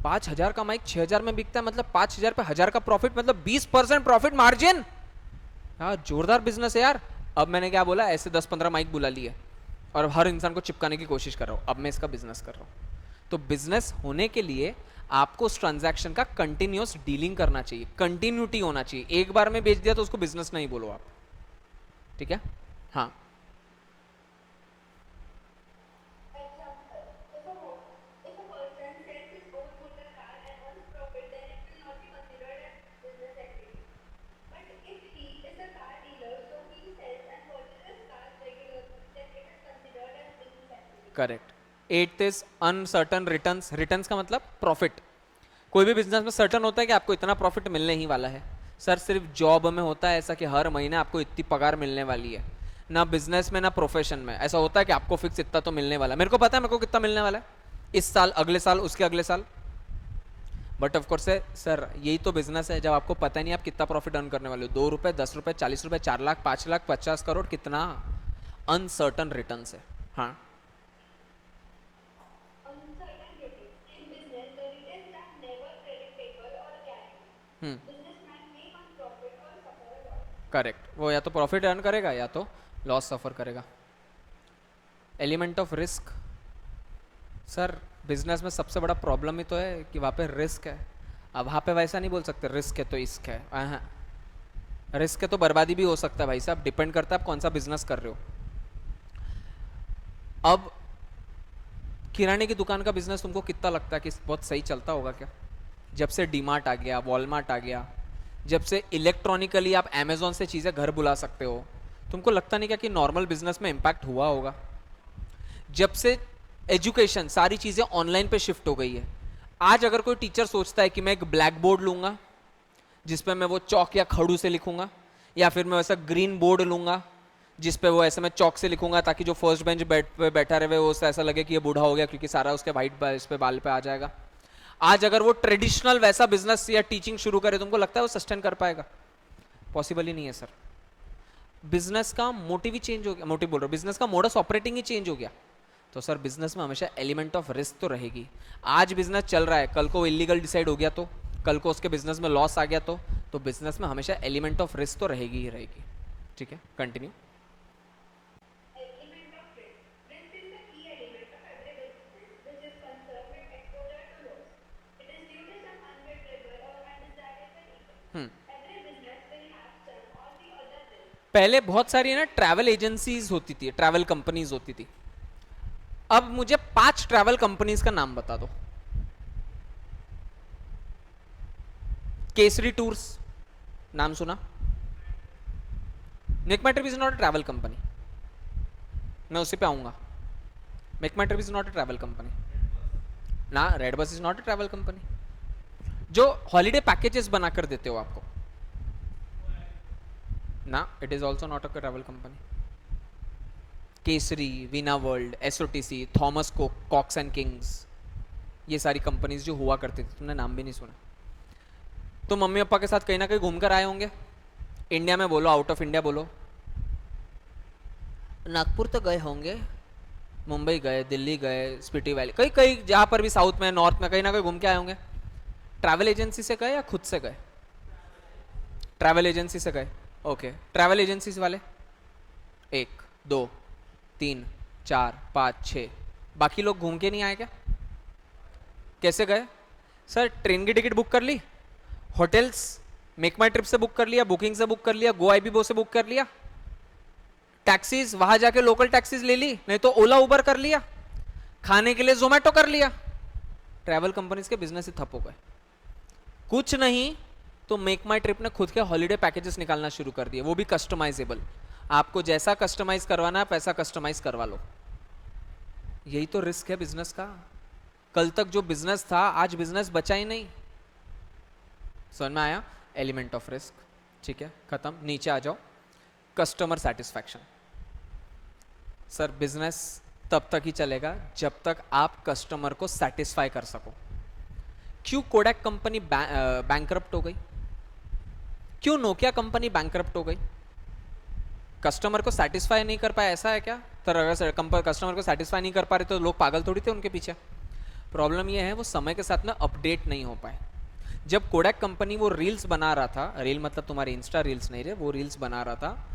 5,000 का माइक 6,000 में बिकता है, मतलब 5,000 पे 1,000 का प्रॉफिट, मतलब 20% प्रॉफिट मार्जिन। यार जोरदार बिजनेस है यार। अब मैंने क्या बोला, ऐसे 10-15 माइक बुला लिए और हर इंसान को चिपकाने की कोशिश कर रहा हूं, अब मैं इसका बिजनेस कर रहा हूं। तो बिजनेस होने के लिए आपको उस ट्रांजैक्शन का कंटिन्यूअस डीलिंग करना चाहिए, कंटिन्यूटी होना चाहिए। एक बार में बेच दिया तो उसको बिजनेस नहीं बोलो आप, ठीक है? हाँ, correct. It is uncertain returns. Returns का मतलब प्रॉफिट। कोई भी बिजनेस में सर्टन होता है कि आपको इतना प्रॉफिट मिलने ही वाला है। सर सिर्फ जॉब में होता है ऐसा कि हर महीने आपको इतनी पगार मिलने वाली है, ना बिजनेस में ना प्रोफेशन में ऐसा होता है कि आपको फिक्स इतना तो मिलने वाला है। मेरे को पता है मेरे को कितना मिलने वाला है इस साल, अगले साल, उसके अगले साल। बट ऑफकोर्स है सर, यही तो बिजनेस है जब आपको पता नहीं आप कितना प्रॉफिट अर्न करने वाले हो। 2 रुपए, 10 रुपए, 40 रुपए, 4 लाख, 5 लाख, 50 करोड़, कितना अनसर्टन रिटर्न है। हाँ, करेक्ट। वो या तो प्रॉफिट अर्न करेगा या तो लॉस सफर करेगा। Element of risk. Sir business में सबसे बड़ा प्रॉब्लम ही तो है कि वहाँ पे रिस्क है। अब वहाँ पे वैसा नहीं बोल सकते रिस्क है तो इश्क है। हाँ, रिस्क है तो बर्बादी भी हो सकता है भाई साहब, डिपेंड करता है आप कौन सा बिजनेस कर रहे हो। अब किराने की दुकान का बिजनेस तुमको कितना लगता है कि बहुत सही चलता होगा क्या? जब से डीमार्ट आ गया, वॉलमार्ट आ गया, जब से इलेक्ट्रॉनिकली आप अमेजोन से चीज़ें घर बुला सकते हो, तुमको लगता नहीं क्या कि नॉर्मल बिजनेस में इम्पैक्ट हुआ होगा? जब से एजुकेशन, सारी चीज़ें ऑनलाइन पे शिफ्ट हो गई है, आज अगर कोई टीचर सोचता है कि मैं एक ब्लैक बोर्ड लूंगा जिसपे मैं वो चौक या खड़ू से लिखूंगा, या फिर मैं वैसा ग्रीन बोर्ड लूंगा जिसपे वो ऐसे मैं चौक से लिखूंगा ताकि जो फर्स्ट बेंच पे बैठा रहे वो ऐसा लगे कि ये बूढ़ा हो गया क्योंकि सारा उसके वाइट इस पे बाल पे आ जाएगा। आज अगर वो ट्रेडिशनल वैसा बिजनेस या टीचिंग शुरू करे, तुमको लगता है वो सस्टेन कर पाएगा? पॉसिबल ही नहीं है सर। बिजनेस का मोटिव ही चेंज हो गया, मोटिव बोल रहा हूँ, बिजनेस का मोडस ऑपरेटिंग ही चेंज हो गया। तो सर बिजनेस में हमेशा एलिमेंट ऑफ रिस्क तो रहेगी। आज बिजनेस चल रहा है, कल को इलीगल डिसाइड हो गया तो, कल को उसके बिजनेस में लॉस आ गया तो बिजनेस में हमेशा एलिमेंट ऑफ रिस्क तो रहेगी ही रहेगी। ठीक है, कंटिन्यू। पहले बहुत सारी है ना ट्रैवल एजेंसीज होती थी, ट्रैवल कंपनीज होती थी। अब मुझे 5 ट्रैवल कंपनीज का नाम बता दो। केसरी टूर्स नाम सुना? Make My Trip is not a travel company, मैं उसी पे आऊंगा। Make My Trip is not a travel company ना, Red Bus is not a travel company. जो हॉलीडे पैकेजेस बनाकर देते हो आपको ना, it is also not a travel company. Kesari, Veena World, SOTC, Thomas Cook, Cox and Kings, ये सारी companies जो हुआ करती थी, तुमने नाम भी नहीं सुना। तो मम्मी पापा के साथ कहीं ना कहीं घूम कर आए होंगे। इंडिया में बोलो, आउट ऑफ इंडिया बोलो। नागपुर तो गए होंगे, मुंबई गए, दिल्ली गए, स्पीति वैली, कहीं कहीं जहाँ पर भी साउथ में, नॉर्थ में कहीं ना कहीं घूम के आए होंगे। ट्रैवल एजेंसी से गए या खुद से गए? ट्रैवल एजेंसी से गए। ओके, ट्रैवल एजेंसी वाले 1 2 3 4 5 6, बाकी लोग घूम के नहीं आए क्या? कैसे गए? सर ट्रेन की टिकट बुक कर ली, होटल्स मेक माई ट्रिप से बुक कर लिया, बुकिंग से बुक कर लिया, गो आईबीबो से बुक कर लिया, टैक्सीज वहां जाके लोकल टैक्सीज ले ली, नहीं तो ओला उबर कर लिया, खाने के लिए जोमेटो कर लिया। ट्रैवल कंपनीज के बिजनेस ही ठप हो गए। कुछ नहीं तो मेक माई ट्रिप ने खुद के हॉलीडे पैकेजेस निकालना शुरू कर दिए, वो भी कस्टमाइजेबल। आपको जैसा कस्टमाइज करवाना है पैसा कस्टमाइज करवा लो। यही तो रिस्क है बिजनेस का। कल तक जो बिजनेस था आज बिजनेस बचा ही नहीं। समझ में आया? Element of risk. ठीक है, खत्म। नीचे आ जाओ, कस्टमर सेटिस्फैक्शन। सर बिजनेस तब तक ही चलेगा जब तक आप कस्टमर को सेटिस्फाई कर सको। क्यों कोडैक कंपनी बैंकरप्ट हो गई? क्यों नोकिया कंपनी बैंकरप्ट हो गई? कस्टमर को सेटिस्फाई नहीं कर पाए, ऐसा है क्या? तो अगर कस्टमर को सेटिस्फाई नहीं कर पा रहे तो लोग पागल थोड़ी थे उनके पीछे। प्रॉब्लम यह है वो समय के साथ में अपडेट नहीं हो पाए। जब कोडैक कंपनी वो रील्स बना रहा था, रील मतलब तुम्हारे इंस्टा रील्स नहीं रहे, वो रील्स बना रहा था,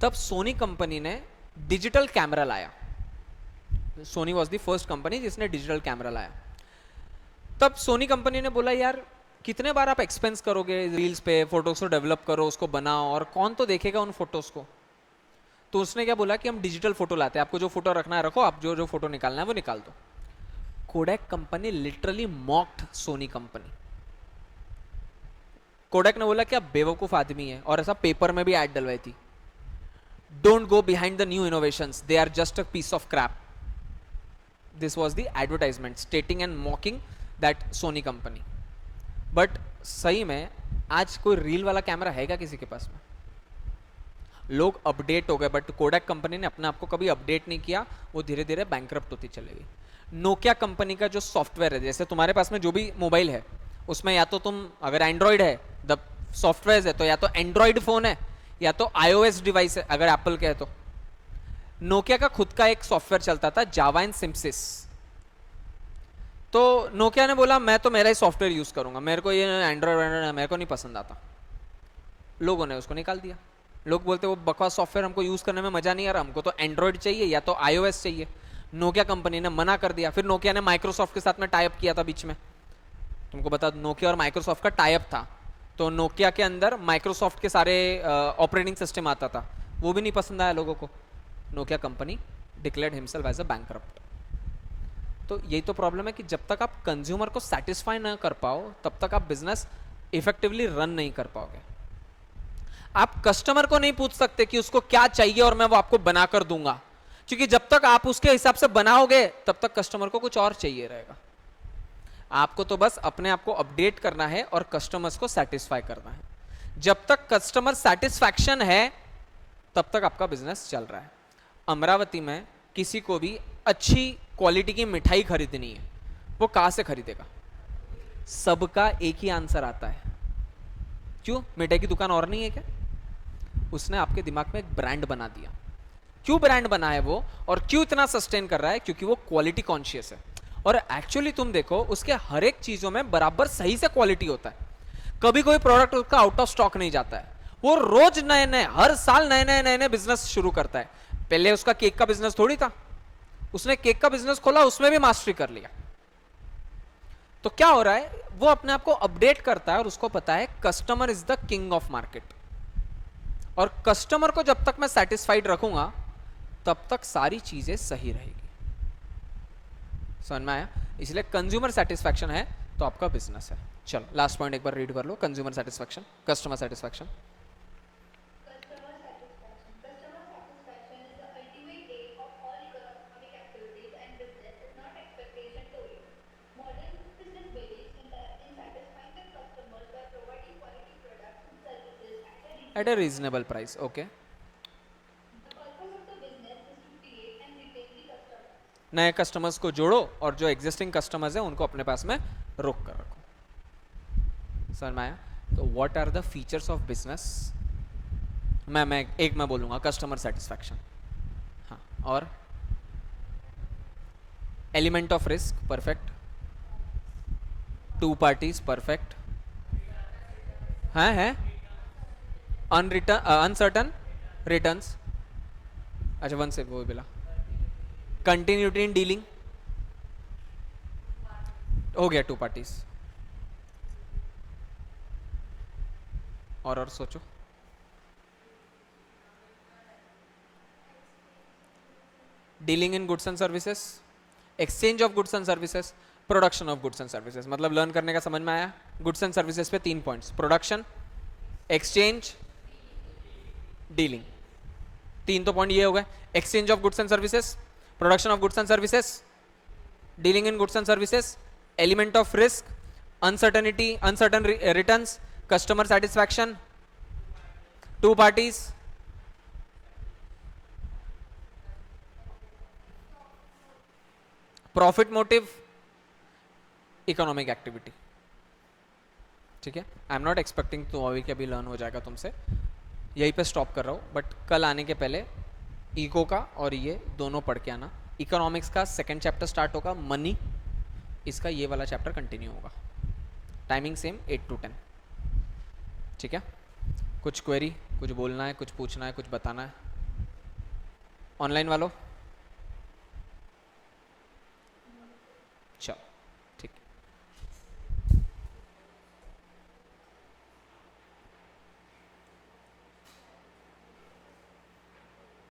तब सोनी कंपनी ने डिजिटल कैमरा लाया। Sony was the first company जिसने डिजिटल कैमरा लाया। तब सोनी कंपनी ने बोला यार कितने बार आप एक्सपेंस करोगे रील्स पे, फोटोज को डेवलप करो, उसको बनाओ, और कौन तो देखेगा उन फोटोज को। तो उसने क्या बोला कि हम डिजिटल फोटो लाते हैं, आपको जो फोटो रखना है रखो, आप जो जो फोटो निकालना है वो निकाल दो। Kodak company literally mocked Sony company. Kodak ने बोला कि आप बेवकूफ आदमी है, और ऐसा पेपर में भी ऐड डलवाई थी, don't go behind the new innovations, they are just a piece of crap. This was the advertisement stating and mocking that Sony company. But सही में आज कोई रील वाला कैमरा है क्या किसी के पास में? लोग अपडेट हो गए, बट कोडैक कंपनी ने अपने आप को कभी अपडेट नहीं किया, वो धीरे धीरे बैंकरप्ट होती चलेगी। नोकिया कंपनी का जो सॉफ्टवेयर है, जैसे तुम्हारे पास में जो भी मोबाइल है उसमें या तो तुम अगर एंड्रॉइड है, द सॉफ्टवेयर है तो या तो एंड्रॉइड फोन है या तो आईओएस डिवाइस है अगर एप्पल के है तो। नोकिया का खुद का एक सॉफ्टवेयर चलता था जावा एंड सिम्पसिस। तो नोकिया ने बोला मैं तो मेरा ही सॉफ्टवेयर यूज करूंगा, मेरे को ये एंड्रॉइड मेरे को नहीं पसंद आता। लोगों ने उसको निकाल दिया। लोग बोलते वो बकवास सॉफ्टवेयर हमको यूज करने में मजा नहीं आ रहा, हमको तो एंड्रॉइड चाहिए या तो आईओएस चाहिए। नोकिया कंपनी ने मना कर दिया। फिर नोकिया ने माइक्रोसॉफ्ट के साथ में टाई अप किया था बीच में। तुमको बता, नोकिया और माइक्रोसॉफ्ट का टाई अप था, तो नोकिया के अंदर माइक्रोसॉफ्ट के सारे ऑपरेटिंग सिस्टम आता था, वो भी नहीं पसंद आया लोगों को। Nokia company declared himself as a bankrupt. तो यही तो प्रॉब्लम है कि जब तक आप कंज्यूमर को सेटिस्फाई ना कर पाओ तब तक आप बिजनेस इफेक्टिवली रन नहीं कर पाओगे। आप कस्टमर को नहीं पूछ सकते कि उसको क्या चाहिए और मैं वो आपको बना कर दूंगा, क्योंकि जब तक आप उसके हिसाब से बनाओगे तब तक कस्टमर को कुछ और चाहिए रहेगा। आपको तो बस अपने आप को अपडेट करना है और कस्टमर्स को सेटिस्फाई करना है। जब तक कस्टमर सेटिस्फैक्शन है तब तक आपका बिजनेस चल रहा है। अमरावती में किसी को भी अच्छी क्वालिटी की मिठाई खरीदनी है, वो कहां से खरीदेगा? सबका एक ही आंसर आता है, क्यों? मिठाई की दुकान और नहीं है क्या? उसने आपके दिमाग में एक ब्रांड बना दिया। क्यों ब्रांड बना है वो, और क्यों इतना सस्टेन कर रहा है? क्योंकि वो क्वालिटी कॉन्शियस है। और एक्चुअली तुम देखो उसके हर एक चीजों में बराबर सही से क्वालिटी होता है। कभी कोई प्रोडक्ट उसका आउट ऑफ स्टॉक नहीं जाता है। वो रोज नए नए, हर साल नए नए बिजनेस शुरू करता है। पहले उसका केक का बिजनेस थोड़ी था, उसने केक का बिजनेस खोला, उसमें भी मास्टरी कर लिया। तो क्या हो रहा है, वो अपने आप को अपडेट करता है और उसको पता है customer is the king of market. और कस्टमर को जब तक मैं सेटिस्फाइड रखूंगा तब तक सारी चीजें सही रहेगी। समझ में आया? इसलिए कंज्यूमर सेटिस्फैक्शन है तो आपका बिजनेस है। चलो लास्ट पॉइंट एक बार रीड कर लो, consumer satisfaction, customer satisfaction. At a reasonable price, okay. नए कस्टमर्स को जोड़ो और जो एग्जिस्टिंग कस्टमर्स हैं उनको अपने पास में रोक कर रखो। समझ में आया? तो what are the features of business? मैं बोलूंगा कस्टमर सेटिस्फैक्शन, हाँ, और element of risk, perfect. Two parties, perfect. है अनसर्टन रिटर्न्स, अच्छा वन से वो बोला। कंटिन्यूटी इन डीलिंग हो गया, टू पार्टीज। और सोचो। Dealing in goods and services, exchange of goods and services, production of goods and services. मतलब लर्न करने का समझ में आया? गुड्स एंड सर्विसेज पे 3 पॉइंट्स, प्रोडक्शन, एक्सचेंज, डीलिंग। 3 तो पॉइंट ये हो गए, exchange of goods and services, production of goods and services, dealing in goods and services, element of risk, uncertainty, uncertain returns, customer satisfaction, two parties, profit motive, economic activity. ठीक है, आई am not expecting तो अभी के अभी learn हो जाएगा तुमसे, यहीं पे स्टॉप कर रहा हूँ। बट कल आने के पहले इको का और ये दोनों पढ़ के आना। इकोनॉमिक्स का सेकंड चैप्टर स्टार्ट होगा, मनी, इसका ये वाला चैप्टर कंटिन्यू होगा। Timing same 8 to 10। ठीक है, कुछ क्वेरी, कुछ बोलना है, कुछ पूछना है, कुछ बताना है ऑनलाइन वालों?